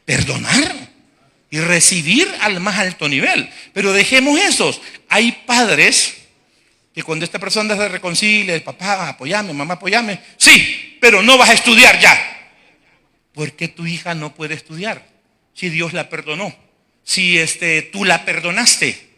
Perdonar y recibir al más alto nivel. Pero dejemos esos. Hay padres que cuando esta persona se reconcilia: papá, apóyame, mamá, apóyame. Sí, pero no vas a estudiar ya. ¿Por qué tu hija no puede estudiar? Si Dios la perdonó, si tú la perdonaste.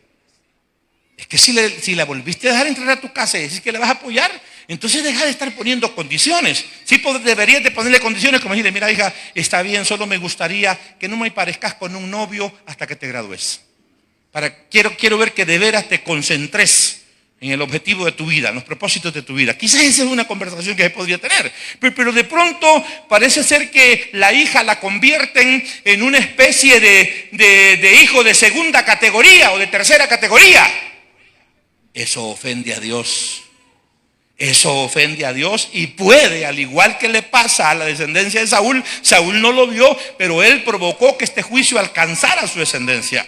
Es que si la volviste a dejar entrar a tu casa y decís que la vas a apoyar, entonces deja de estar poniendo condiciones. Sí, deberías de ponerle condiciones, como decirle: mira, hija, está bien, solo me gustaría que no me parezcas con un novio hasta que te gradúes. Quiero ver que de veras te concentres en el objetivo de tu vida, en los propósitos de tu vida. Quizás esa es una conversación que se podría tener. Pero de pronto parece ser que la hija la convierten en una especie de hijo de segunda categoría o de tercera categoría. Eso ofende a Dios. Eso ofende a Dios y puede, al igual que le pasa a la descendencia de Saúl. Saúl no lo vio, pero él provocó que este juicio alcanzara a su descendencia.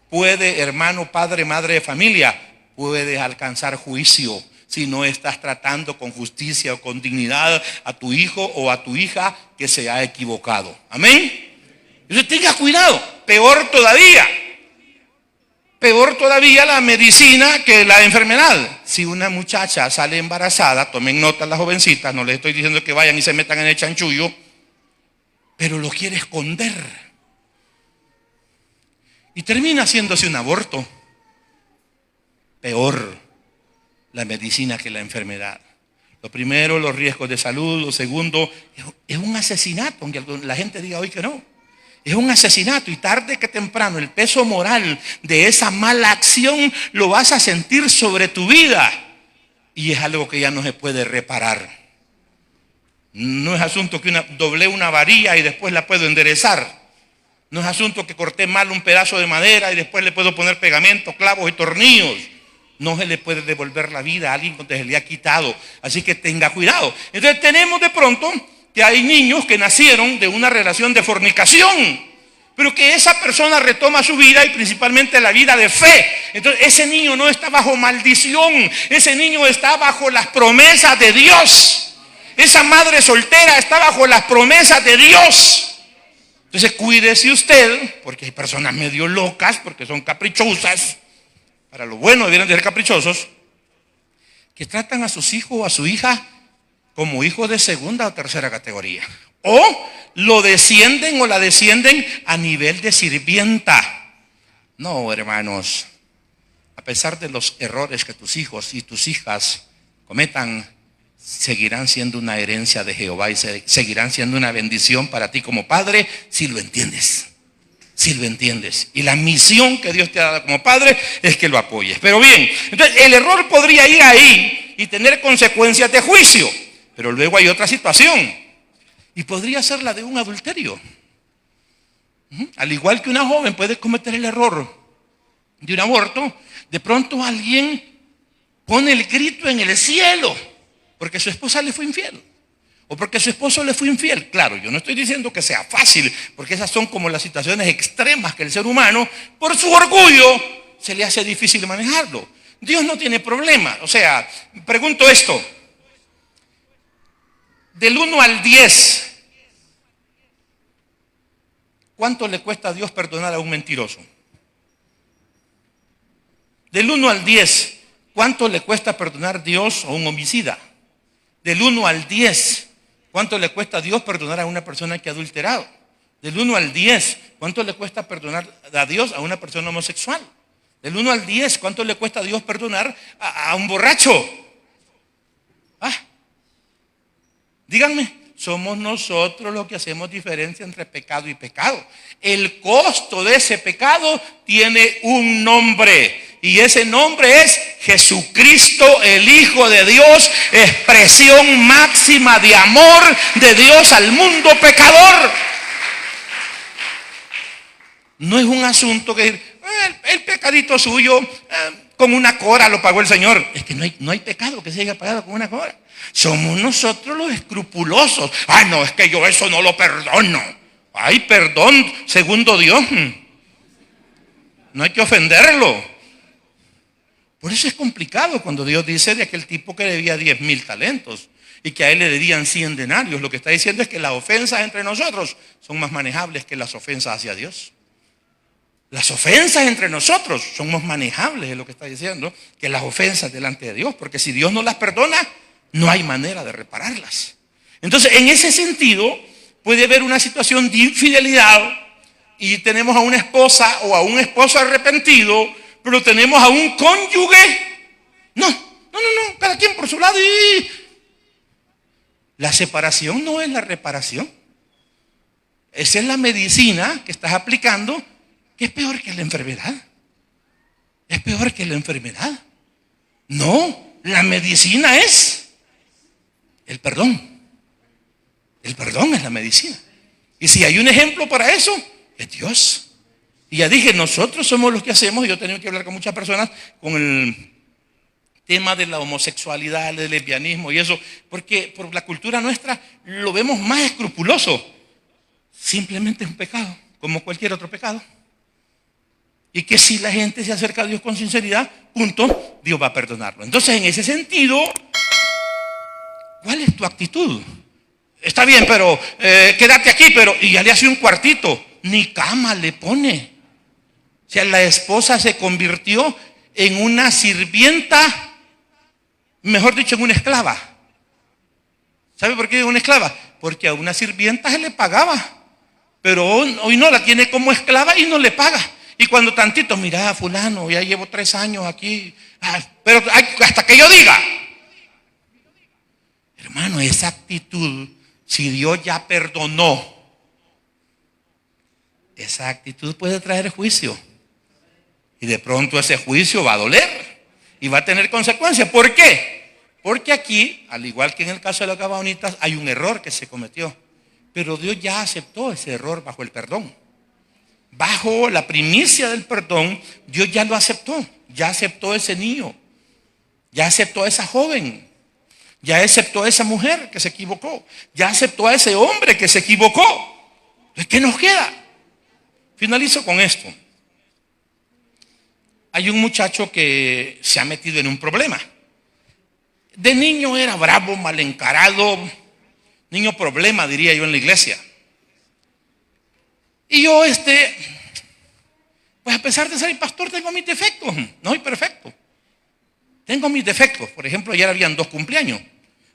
Puede, hermano, padre, madre de familia, puedes alcanzar juicio si no estás tratando con justicia o con dignidad a tu hijo o a tu hija que se ha equivocado. Amén. Entonces tenga cuidado. Peor todavía, Peor todavía la medicina que la enfermedad. Si una muchacha sale embarazada, tomen nota las jovencitas, no les estoy diciendo que vayan y se metan en el chanchullo, pero lo quiere esconder. Y termina haciéndose un aborto. Peor la medicina que la enfermedad. Lo primero, los riesgos de salud. Lo segundo, es un asesinato, aunque la gente diga hoy que no. Es un asesinato, y tarde que temprano el peso moral de esa mala acción lo vas a sentir sobre tu vida. Y es algo que ya no se puede reparar. No es asunto que doblé una varilla y después la puedo enderezar. No es asunto que corté mal un pedazo de madera y después le puedo poner pegamento, clavos y tornillos. No se le puede devolver la vida a alguien que se le ha quitado. Así que tenga cuidado. Entonces tenemos de pronto que hay niños que nacieron de una relación de fornicación, pero que esa persona retoma su vida, y principalmente la vida de fe. Entonces ese niño no está bajo maldición, ese niño está bajo las promesas de Dios. Esa madre soltera está bajo las promesas de Dios. Entonces cuídese usted, porque hay personas medio locas, porque son caprichosas. Para lo bueno debieran de ser caprichosos, que tratan a sus hijos o a su hija como hijos de segunda o tercera categoría. O lo descienden o la descienden a nivel de sirvienta. No, hermanos. A pesar de los errores que tus hijos y tus hijas cometan, seguirán siendo una herencia de Jehová y seguirán siendo una bendición para ti como padre, si lo entiendes. Si lo entiendes. Y la misión que Dios te ha dado como padre es que lo apoyes. Pero bien, entonces el error podría ir ahí y tener consecuencias de juicio. Pero luego hay otra situación, y podría ser la de un adulterio. Al igual que una joven puede cometer el error de un aborto, de pronto alguien pone el grito en el cielo porque su esposa le fue infiel, o porque su esposo le fue infiel. Claro, yo no estoy diciendo que sea fácil, porque esas son como las situaciones extremas que el ser humano, por su orgullo, se le hace difícil manejarlo. Dios no tiene problema. O sea, pregunto esto: del 1 al 10, ¿cuánto le cuesta a Dios perdonar a un mentiroso? Del 1 al 10, ¿cuánto le cuesta perdonar a Dios a un homicida? Del 1 al 10, ¿cuánto le cuesta a Dios perdonar a una persona que ha adulterado? Del 1 al 10, ¿cuánto le cuesta perdonar a Dios a una persona homosexual? Del 1 al 10, ¿cuánto le cuesta a Dios perdonar a un borracho? Díganme, somos nosotros los que hacemos diferencia entre pecado y pecado. El costo de ese pecado tiene un nombre, y ese nombre es Jesucristo, el Hijo de Dios, expresión máxima de amor de Dios al mundo pecador. No es un asunto que el pecadito suyo con una cora lo pagó el Señor. Es que no hay pecado que se haya pagado con una cora. Somos nosotros los escrupulosos. No, es que yo eso no lo perdono. Hay perdón segundo Dios. No hay que ofenderlo. Por eso es complicado cuando Dios dice de aquel tipo que debía 10,000 talentos y que a él le debían 100 denarios. Lo que está diciendo es que las ofensas entre nosotros son más manejables que las ofensas hacia Dios. Las ofensas entre nosotros son más manejables, es lo que está diciendo, que las ofensas delante de Dios. Porque si Dios no las perdona, no hay manera de repararlas. Entonces, en ese sentido, puede haber una situación de infidelidad y tenemos a una esposa o a un esposo arrepentido, pero tenemos a un cónyuge. No, cada quien por su lado. Y la separación no es la reparación. Esa es la medicina que estás aplicando, que es peor que la enfermedad. Es peor que la enfermedad. No, la medicina es el perdón. El perdón es la medicina. Y si hay un ejemplo para eso, es Dios. Y ya dije, nosotros somos los que hacemos. Yo he tenido que hablar con muchas personas con el tema de la homosexualidad, del lesbianismo y eso, porque por la cultura nuestra lo vemos más escrupuloso. Simplemente es un pecado, como cualquier otro pecado. Y que si la gente se acerca a Dios con sinceridad, punto, Dios va a perdonarlo. Entonces, en ese sentido, ¿cuál es tu actitud? Está bien, pero quédate aquí, y ya le hace un cuartito. Ni cama le pone. O sea, la esposa se convirtió en una sirvienta, mejor dicho, en una esclava. ¿Sabe por qué una esclava? Porque a una sirvienta se le pagaba, pero hoy no, la tiene como esclava y no le paga. Y cuando tantito, mira, fulano, ya llevo 3 años aquí, pero hasta que yo diga. Hermano, esa actitud, si Dios ya perdonó, esa actitud puede traer juicio. Y de pronto ese juicio va a doler y va a tener consecuencias. ¿Por qué? Porque aquí, al igual que en el caso de las gabaonitas, hay un error que se cometió. Pero Dios ya aceptó ese error bajo el perdón. Bajo la primicia del perdón, Dios ya lo aceptó. Ya aceptó ese niño. Ya aceptó a esa joven. Ya aceptó a esa mujer que se equivocó. Ya aceptó a ese hombre que se equivocó. Entonces, ¿qué nos queda? Finalizo con esto. Hay un muchacho que se ha metido en un problema. De niño era bravo, mal encarado, niño problema, diría yo en la iglesia. Y yo, pues a pesar de ser pastor, tengo mis defectos. No soy perfecto. Tengo mis defectos. Por ejemplo, ayer habían 2 cumpleaños.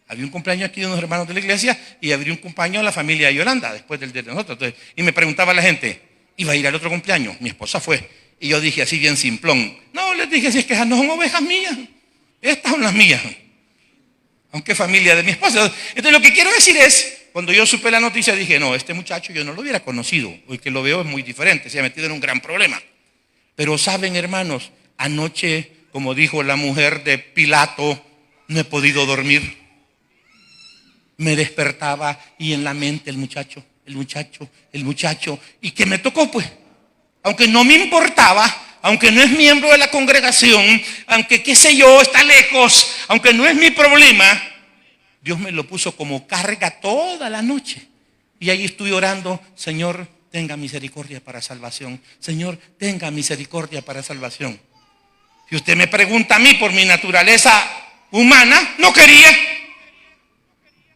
Había un cumpleaños aquí de unos hermanos de la iglesia y había un cumpleaños de la familia de Yolanda, después del de nosotros. Entonces, y me preguntaba la gente, ¿iba a ir al otro cumpleaños? Mi esposa fue. Y yo dije así bien simplón. No, les dije, si es que esas no son ovejas mías. Estas son las mías. Aunque es familia de mi esposa. Entonces lo que quiero decir es, cuando yo supe la noticia dije, no, este muchacho yo no lo hubiera conocido. Hoy que lo veo es muy diferente, se ha metido en un gran problema. Pero saben, hermanos, anoche, como dijo la mujer de Pilato, no he podido dormir. Me despertaba y en la mente el muchacho. ¿Y qué me tocó pues? Aunque no me importaba, aunque no es miembro de la congregación, aunque qué sé yo, está lejos, aunque no es mi problema, Dios me lo puso como carga toda la noche. Y ahí estoy orando, Señor, tenga misericordia para salvación. Señor, tenga misericordia para salvación. Si usted me pregunta a mí por mi naturaleza humana, no quería.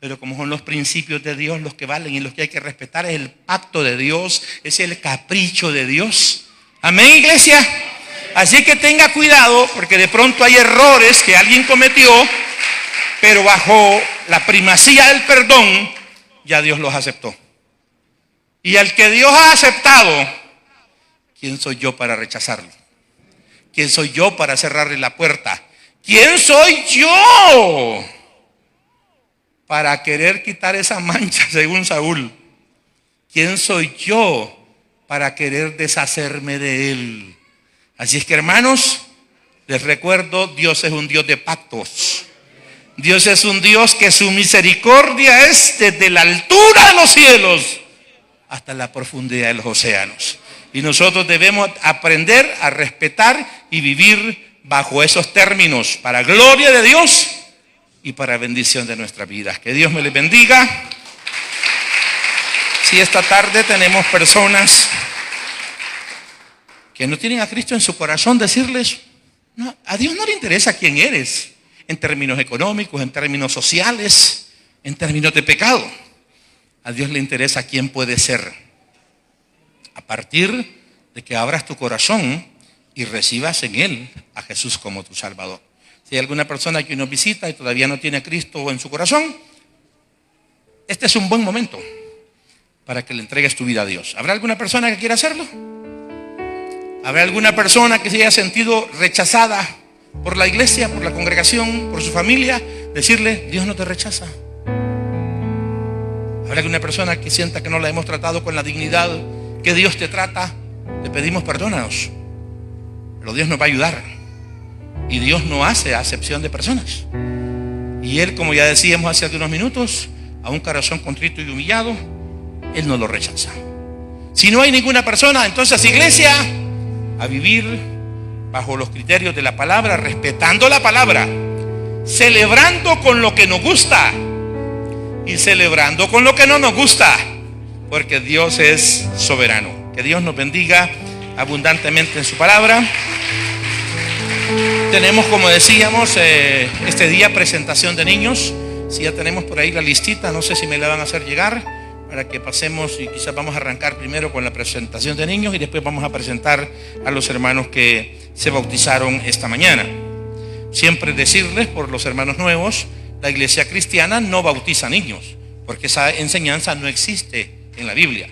Pero como son los principios de Dios los que valen y los que hay que respetar, es el pacto de Dios, es el capricho de Dios. Amén, iglesia. Así que tenga cuidado, porque de pronto hay errores que alguien cometió, pero bajo la primacía del perdón, ya Dios los aceptó. Y al que Dios ha aceptado, ¿quién soy yo para rechazarlo? ¿Quién soy yo para cerrarle la puerta? ¿Quién soy yo para querer quitar esa mancha según Saúl? ¿Quién soy yo para querer deshacerme de él? Así es que, hermanos, les recuerdo, Dios es un Dios de pactos. Dios es un Dios que su misericordia es desde la altura de los cielos hasta la profundidad de los océanos. Y nosotros debemos aprender a respetar y vivir bajo esos términos para gloria de Dios y para bendición de nuestra vida. Que Dios me les bendiga. Si esta tarde tenemos personas que no tienen a Cristo en su corazón, decirles, no, a Dios no le interesa quién eres, en términos económicos, en términos sociales, en términos de pecado. A Dios le interesa quién puede ser. A partir de que abras tu corazón y recibas en Él a Jesús como tu Salvador. Si hay alguna persona que nos visita y todavía no tiene a Cristo en su corazón, este es un buen momento para que le entregues tu vida a Dios. ¿Habrá alguna persona que quiera hacerlo? ¿Habrá alguna persona que se haya sentido rechazada por la iglesia, por la congregación, por su familia? Decirle, Dios no te rechaza. ¿Habrá alguna persona que sienta que no la hemos tratado con la dignidad que Dios te trata? Le pedimos perdónanos. Pero Dios nos va a ayudar. Y Dios no hace acepción de personas. Y Él, como ya decíamos hace algunos minutos, a un corazón contrito y humillado, Él no lo rechaza. Si no hay ninguna persona, entonces, iglesia, a vivir bajo los criterios de la palabra, respetando la palabra, celebrando con lo que nos gusta y celebrando con lo que no nos gusta, porque Dios es soberano. Que Dios nos bendiga abundantemente en su palabra. Tenemos, como decíamos, este día presentación de niños. Si ya tenemos por ahí la listita, no sé si me la van a hacer llegar. para que pasemos, y quizás vamos a arrancar primero con la presentación de niños y después vamos a presentar a los hermanos que se bautizaron esta mañana. Siempre decirles por los hermanos nuevos, la iglesia cristiana no bautiza niños, porque esa enseñanza no existe en la Biblia.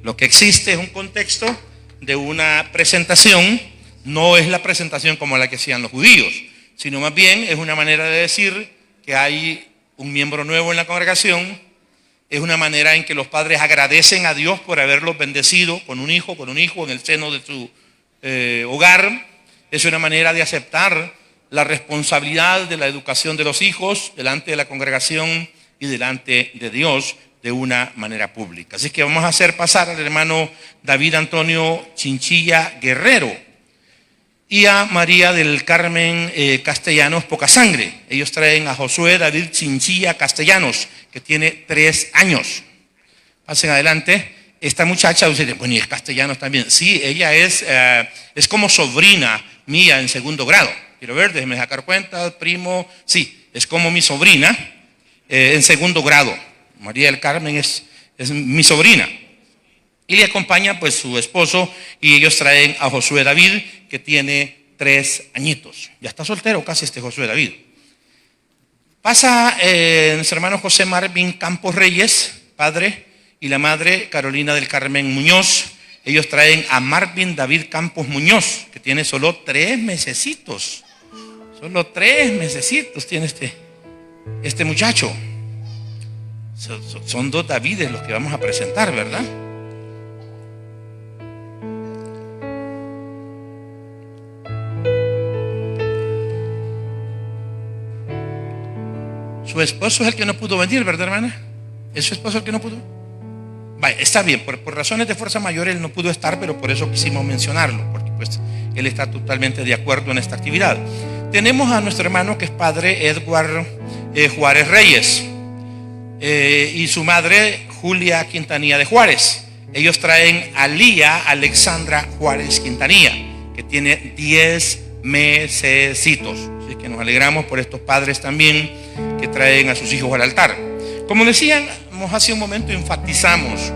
Lo que existe es un contexto de una presentación, no es la presentación como la que hacían los judíos, sino más bien es una manera de decir que hay un miembro nuevo en la congregación. Es una manera en que los padres agradecen a Dios por haberlos bendecido con un hijo en el seno de su hogar. Es una manera de aceptar la responsabilidad de la educación de los hijos delante de la congregación y delante de Dios de una manera pública. Así que vamos a hacer pasar al hermano David Antonio Chinchilla Guerrero y a María del Carmen Castellanos Pocasangre. Ellos traen a Josué David Chinchilla Castellanos, que tiene 3 años. Pasen adelante. Esta muchacha dice, bueno, y es Castellanos también. Sí, ella es como sobrina mía en 2º grado. Quiero ver, déjenme sacar cuenta, primo. Sí, es como mi sobrina en 2º grado. María del Carmen es mi sobrina. Y le acompaña pues su esposo, y ellos traen a Josué David, que tiene 3 añitos. Ya está soltero casi este Josué David. Pasa nuestro hermano José Marvin Campos Reyes, padre, y la madre Carolina del Carmen Muñoz. Ellos traen a Marvin David Campos Muñoz, que tiene solo 3 mesecitos. Solo 3 mesecitos tiene este muchacho. Son 2 Davides los que vamos a presentar, ¿verdad? Su esposo es el que no pudo venir, ¿verdad, hermana? ¿Es su esposo el que no pudo? Vaya, está bien, por razones de fuerza mayor él no pudo estar, pero por eso quisimos mencionarlo, porque pues él está totalmente de acuerdo en esta actividad. Tenemos a nuestro hermano que es padre Edward Juárez Reyes y su madre Julia Quintanilla de Juárez. Ellos traen a Lía Alexandra Juárez Quintanilla, que tiene 10 mesecitos. Así que nos alegramos por estos padres también que traen a sus hijos al altar. Como decíamos hace un momento, enfatizamos,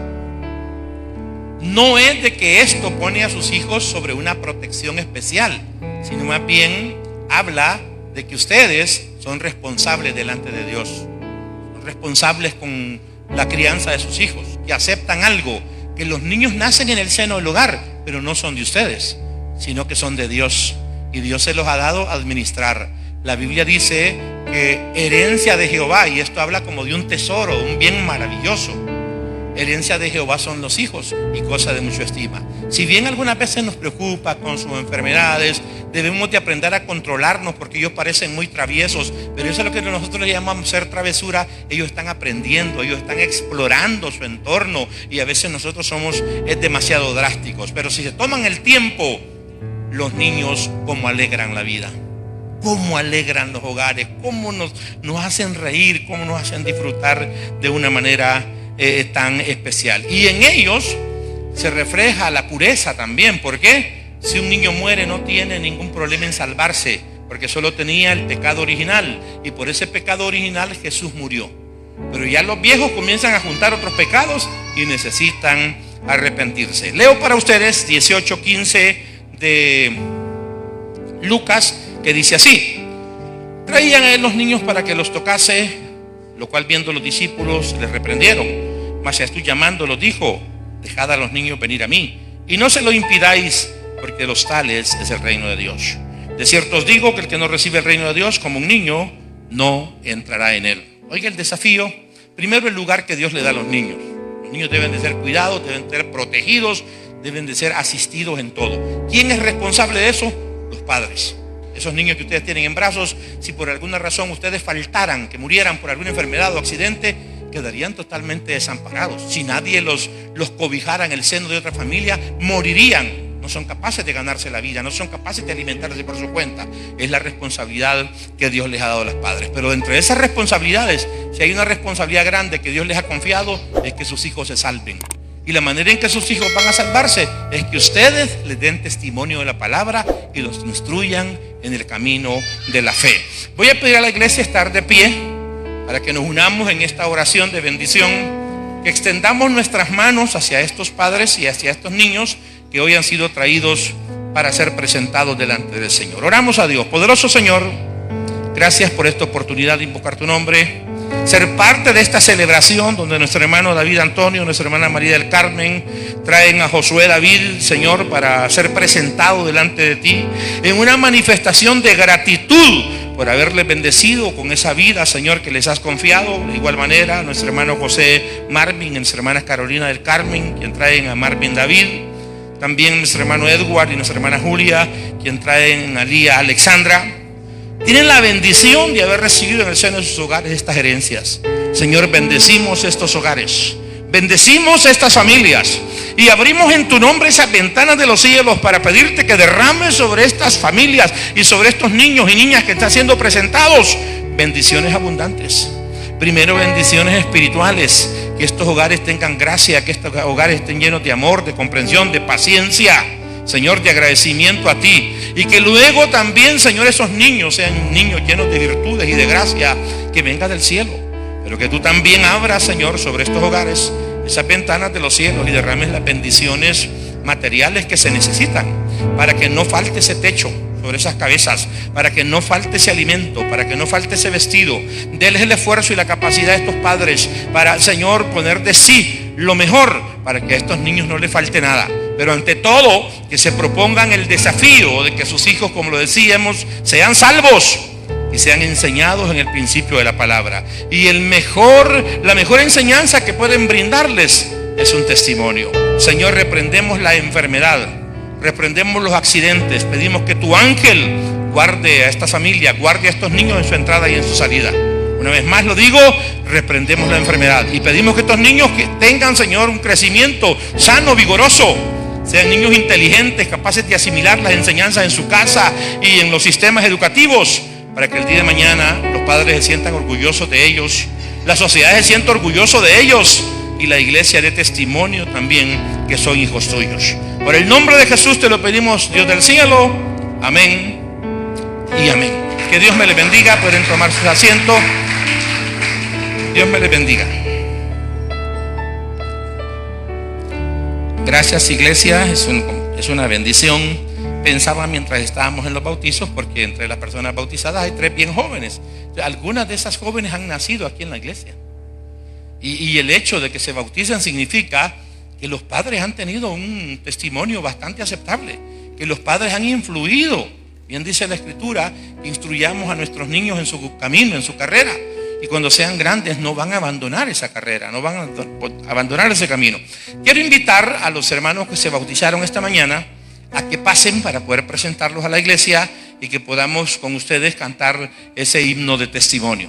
no es de que esto pone a sus hijos sobre una protección especial, sino más bien habla de que ustedes son responsables delante de Dios, son responsables con la crianza de sus hijos, que aceptan algo, que los niños nacen en el seno del hogar, pero no son de ustedes, sino que son de Dios, y Dios se los ha dado a administrar. La Biblia dice que herencia de Jehová, y esto habla como de un tesoro, un bien maravilloso. Herencia de Jehová son los hijos, y cosa de mucha estima. Si bien algunas veces nos preocupa con sus enfermedades, debemos de aprender a controlarnos, porque ellos parecen muy traviesos, pero eso es lo que nosotros le llamamos ser travesura. Ellos están aprendiendo, ellos están explorando su entorno, y a veces nosotros somos demasiado drásticos. Pero si se toman el tiempo, los niños como alegran la vida, cómo alegran los hogares, cómo nos hacen reír, cómo nos hacen disfrutar de una manera tan especial. Y en ellos se refleja la pureza también. ¿Por qué? Si un niño muere no tiene ningún problema en salvarse, porque solo tenía el pecado original, y por ese pecado original Jesús murió. Pero ya los viejos comienzan a juntar otros pecados y necesitan arrepentirse. Leo para ustedes 18:15 de Lucas, que dice así: traían a él los niños para que los tocase, lo cual viendo los discípulos les reprendieron. Mas Jesús llamándolos dijo: dejad a los niños venir a mí, y no se lo impidáis, porque de los tales es el reino de Dios. De cierto os digo que el que no recibe el reino de Dios como un niño, no entrará en él. Oiga el desafío. Primero, el lugar que Dios le da a los niños. Los niños deben de ser cuidados, deben de ser protegidos, deben de ser asistidos en todo. ¿Quién es responsable de eso? Los padres. Esos niños que ustedes tienen en brazos, si por alguna razón ustedes faltaran, que murieran por alguna enfermedad o accidente, quedarían totalmente desamparados. Si nadie los cobijara en el seno de otra familia, morirían. No son capaces de ganarse la vida, no son capaces de alimentarse por su cuenta. Es la responsabilidad que Dios les ha dado a los padres. Pero entre esas responsabilidades, si hay una responsabilidad grande que Dios les ha confiado, es que sus hijos se salven. Y la manera en que sus hijos van a salvarse es que ustedes les den testimonio de la palabra y los instruyan en el camino de la fe. Voy a pedir a la iglesia estar de pie para que nos unamos en esta oración de bendición. que extendamos nuestras manos hacia estos padres y hacia estos niños que hoy han sido traídos para ser presentados delante del Señor. Oramos a Dios. Poderoso Señor, gracias por esta oportunidad de invocar tu nombre, ser parte de esta celebración donde nuestro hermano David Antonio, nuestra hermana María del Carmen traen a Josué David, Señor, para ser presentado delante de ti en una manifestación de gratitud por haberles bendecido con esa vida, Señor, que les has confiado. De igual manera, nuestro hermano José Marvin, nuestra hermana Carolina del Carmen, quien traen a Marvin David. También nuestro hermano Edward y nuestra hermana Julia, quien traen a Lía Alexandra. Tienen la bendición de haber recibido en el seno de sus hogares estas herencias. Señor, bendecimos estos hogares, bendecimos estas familias y abrimos en tu nombre esas ventanas de los cielos para pedirte que derrames sobre estas familias y sobre estos niños y niñas que están siendo presentados bendiciones abundantes. Primero, bendiciones espirituales, que estos hogares tengan gracia, que estos hogares estén llenos de amor, de comprensión, de paciencia, Señor, de agradecimiento a ti. Y que luego también, Señor, esos niños sean niños llenos de virtudes y de gracia que venga del cielo. Pero que tú también abras, Señor, sobre estos hogares esas ventanas de los cielos y derrames las bendiciones materiales que se necesitan para que no falte ese techo sobre esas cabezas, para que no falte ese alimento, para que no falte ese vestido. Deles el esfuerzo y la capacidad de estos padres para, Señor, poner de sí lo mejor para que a estos niños no les falte nada. Pero ante todo, que se propongan el desafío de que sus hijos, como lo decíamos, sean salvos y sean enseñados en el principio de la palabra. Y la mejor enseñanza que pueden brindarles es un testimonio. Señor, reprendemos la enfermedad, reprendemos los accidentes, pedimos que tu ángel guarde a esta familia, guarde a estos niños en su entrada y en su salida. Una vez más lo digo, reprendemos la enfermedad y pedimos que estos niños que tengan, Señor, un crecimiento sano, vigoroso, sean niños inteligentes, capaces de asimilar las enseñanzas en su casa y en los sistemas educativos, para que el día de mañana los padres se sientan orgullosos de ellos, la sociedad se sienta orgulloso de ellos y la iglesia dé testimonio también que son hijos tuyos. Por el nombre de Jesús te lo pedimos, Dios del cielo. Amén y amén. Que Dios me les bendiga. Pueden tomar sus asientos. Dios me les bendiga. Gracias, iglesia. Es una bendición. Pensaba mientras estábamos en los bautizos, porque entre las personas bautizadas hay 3 bien jóvenes. Algunas de esas jóvenes han nacido aquí en la iglesia. Y el hecho de que se bauticen significa que los padres han tenido un testimonio bastante aceptable, que los padres han influido. Bien dice la Escritura, que instruyamos a nuestros niños en su camino, en su carrera. Y cuando sean grandes no van a abandonar esa carrera, no van a abandonar ese camino. Quiero invitar a los hermanos que se bautizaron esta mañana a que pasen para poder presentarlos a la iglesia y que podamos con ustedes cantar ese himno de testimonio.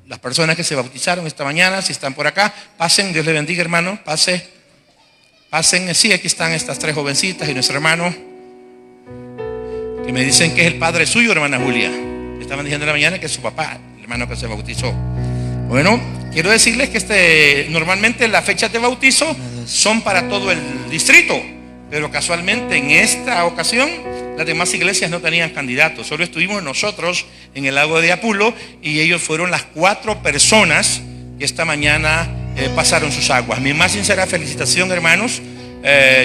Las personas que se bautizaron esta mañana, si están por acá, pasen. Dios les bendiga, hermano. Pasen. Sí, aquí están estas 3 jovencitas y nuestro hermano, que me dicen que es el padre suyo, hermana Julia. Estaban diciendo en la mañana que es su papá, el hermano que se bautizó. Bueno, quiero decirles que normalmente las fechas de bautizo son para todo el distrito, pero casualmente en esta ocasión las demás iglesias no tenían candidatos. Solo estuvimos nosotros en el lago de Apulo y ellos fueron las 4 personas que esta mañana pasaron sus aguas. Mi más sincera felicitación, hermanos.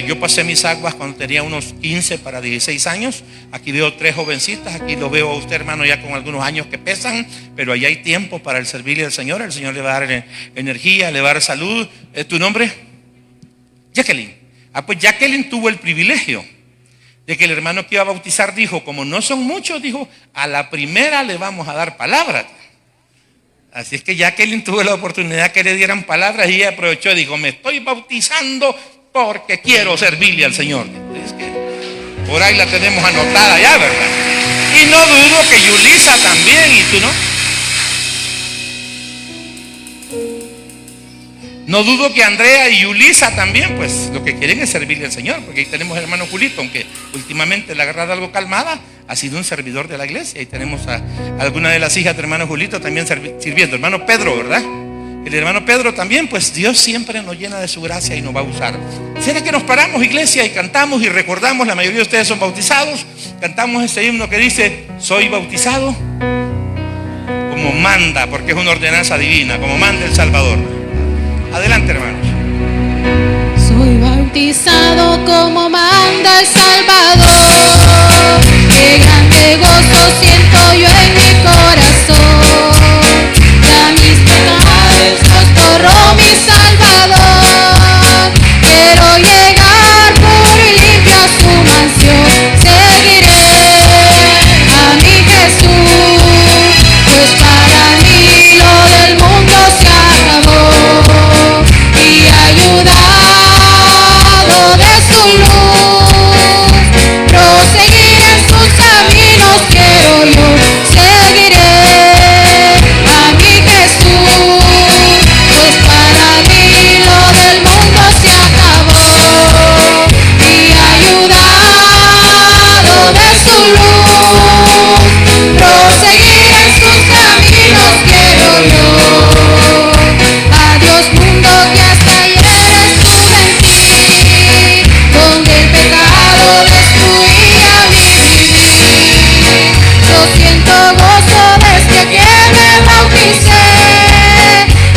Yo pasé mis aguas cuando tenía unos 15 para 16 años. Aquí veo 3 jovencitas. Aquí lo veo a usted, hermano, ya con algunos años que pesan, pero allá hay tiempo para el servirle al Señor. El Señor le va a dar energía, le va a dar salud. ¿Tu nombre? Jacqueline. Pues Jacqueline tuvo el privilegio de que el hermano que iba a bautizar dijo, como no son muchos, dijo, a la primera le vamos a dar palabras. Así es que Jacqueline tuvo la oportunidad que le dieran palabras y ella aprovechó y dijo, me estoy bautizando porque quiero servirle al Señor. Es que por ahí la tenemos anotada ya, ¿verdad? Y no dudo que Yulisa también, ¿y tú no? No dudo que Andrea y Yulisa también, pues lo que quieren es servirle al Señor, porque ahí tenemos al hermano Julito, aunque últimamente la agarrada algo calmada, ha sido un servidor de la iglesia. Y tenemos a alguna de las hijas del hermano Julito también sirviendo, hermano Pedro, ¿verdad? El hermano Pedro también, pues Dios siempre nos llena de su gracia y nos va a usar. ¿Será que nos paramos, iglesia, y cantamos y recordamos? La mayoría de ustedes son bautizados. Cantamos ese himno que dice, soy bautizado como manda, porque es una ordenanza divina, como manda el Salvador. Adelante, hermanos. Soy bautizado como manda el Salvador. Qué grande gozo siento yo en mi corazón. Ya mis pecados los borró mi Salvador. Quiero llegar puro y limpio a su mansión. Seguiré a mi Jesús, pues para mí lo del mundo se acabó. Y ayudado de su luz, proseguir en sus caminos quiero yo. Seguiré a mi Jesús, pues para mí lo del mundo se acabó. Y ayudado de su luz, proseguir en sus caminos quiero yo. Adiós mundo que hasta ayer estuve en ti, donde el pecado destruía mi vivir. Yo siento gozo desde que me bauticé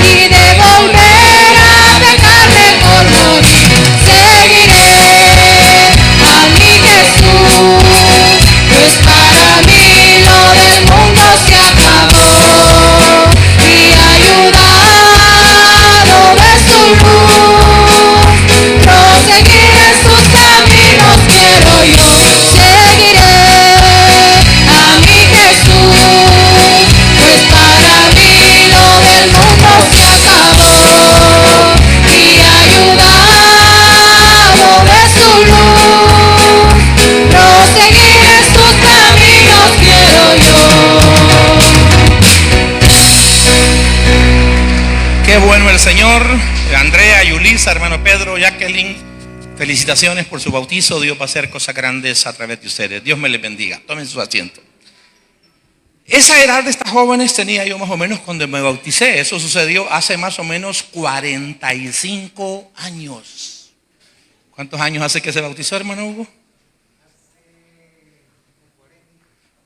y de volver a pecar mejor morir. Seguiré a mi Jesús, pues para mí lo del mundo se acabó. Y ayudado de su luz, proseguir en sus caminos quiero yo. Seguiré a mi Jesús, pues para mí lo del mundo se acabó. Y ayudado de su luz, proseguir en sus caminos quiero yo. Qué bueno el Señor. Andrea, Yulisa, hermano Pedro, Jacqueline, felicitaciones por su bautizo. Dios va a hacer cosas grandes a través de ustedes. Dios me les bendiga. Tomen su asiento. Esa edad de estas jóvenes tenía yo más o menos cuando me bauticé. Eso sucedió hace más o menos 45 años. ¿Cuántos años hace que se bautizó, hermano Hugo?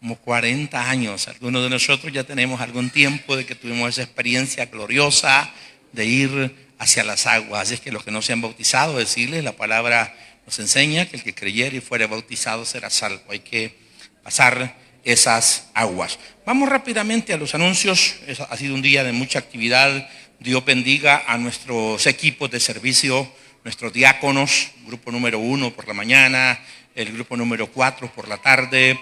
Como 40 años. Algunos de nosotros ya tenemos algún tiempo de que tuvimos esa experiencia gloriosa de ir hacia las aguas. Así es que los que no se han bautizado, decirles, la palabra nos enseña que el que creyere y fuere bautizado será salvo. Hay que pasar esas aguas. Vamos rápidamente a los anuncios. Ha sido un día de mucha actividad. Dios bendiga a nuestros equipos de servicio, nuestros diáconos, grupo número 1 por la mañana, el grupo número 4 por la tarde,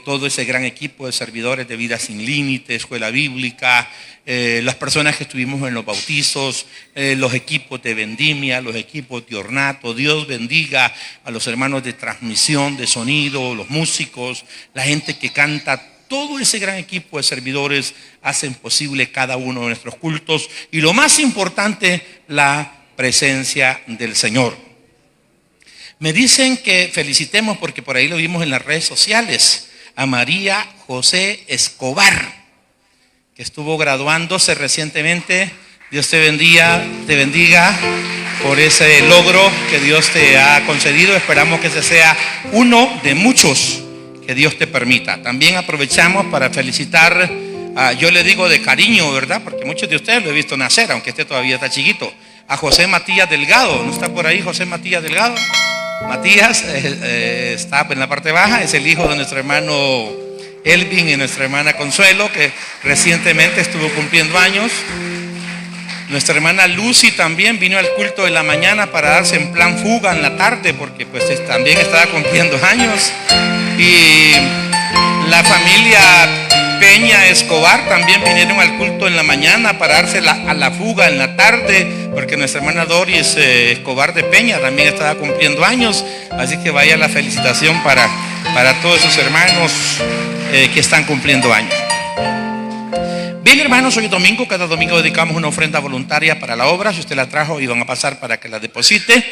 todo ese gran equipo de servidores de Vida Sin Límite, Escuela Bíblica, las personas que estuvimos en los bautizos, los equipos de vendimia, los equipos de ornato. Dios bendiga a los hermanos de transmisión, de sonido, los músicos, la gente que canta. Todo ese gran equipo de servidores hacen posible cada uno de nuestros cultos. Y lo más importante, la presencia del Señor. Me dicen que felicitemos, porque por ahí lo vimos en las redes sociales, a María José Escobar, que estuvo graduándose recientemente. Dios te bendiga por ese logro que Dios te ha concedido. Esperamos que ese sea uno de muchos que Dios te permita. También aprovechamos para felicitar, yo le digo de cariño, ¿verdad? Porque muchos de ustedes lo he visto nacer, aunque este todavía está chiquito, a José Matías Delgado. ¿No está por ahí José Matías Delgado? Matías está en la parte baja, es el hijo de nuestro hermano Elvin y nuestra hermana Consuelo, que recientemente estuvo cumpliendo años. Nuestra hermana Lucy también vino al culto de la mañana para darse en plan fuga en la tarde, porque pues también estaba cumpliendo años. Y la familia Peña Escobar también vinieron al culto en la mañana para darse a la fuga en la tarde, porque nuestra hermana Doris Escobar de Peña también estaba cumpliendo años. Así que vaya la felicitación para todos esos hermanos que están cumpliendo años. Bien, hermanos, hoy domingo, cada domingo dedicamos una ofrenda voluntaria para la obra. Si usted la trajo, y van a pasar para que la deposite.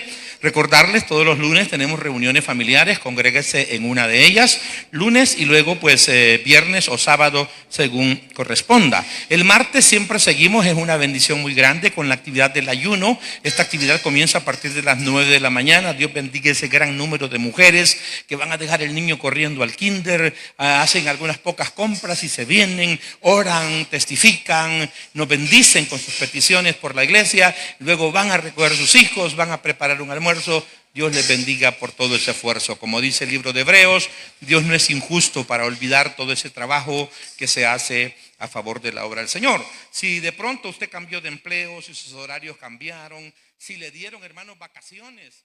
Recordarles, todos los lunes tenemos reuniones familiares, congréguese en una de ellas, lunes y luego pues viernes o sábado según corresponda. El martes siempre seguimos, es una bendición muy grande con la actividad del ayuno. Esta actividad comienza a partir de las 9 de la mañana. Dios bendiga ese gran número de mujeres que van a dejar el niño corriendo al kinder, hacen algunas pocas compras y se vienen, oran, testifican, nos bendicen con sus peticiones por la iglesia, luego van a recoger sus hijos, van a preparar un almuerzo. Dios les bendiga por todo ese esfuerzo. Como dice el libro de Hebreos, Dios no es injusto para olvidar todo ese trabajo que se hace a favor de la obra del Señor. Si de pronto usted cambió de empleo, si sus horarios cambiaron, si le dieron, hermanos, vacaciones.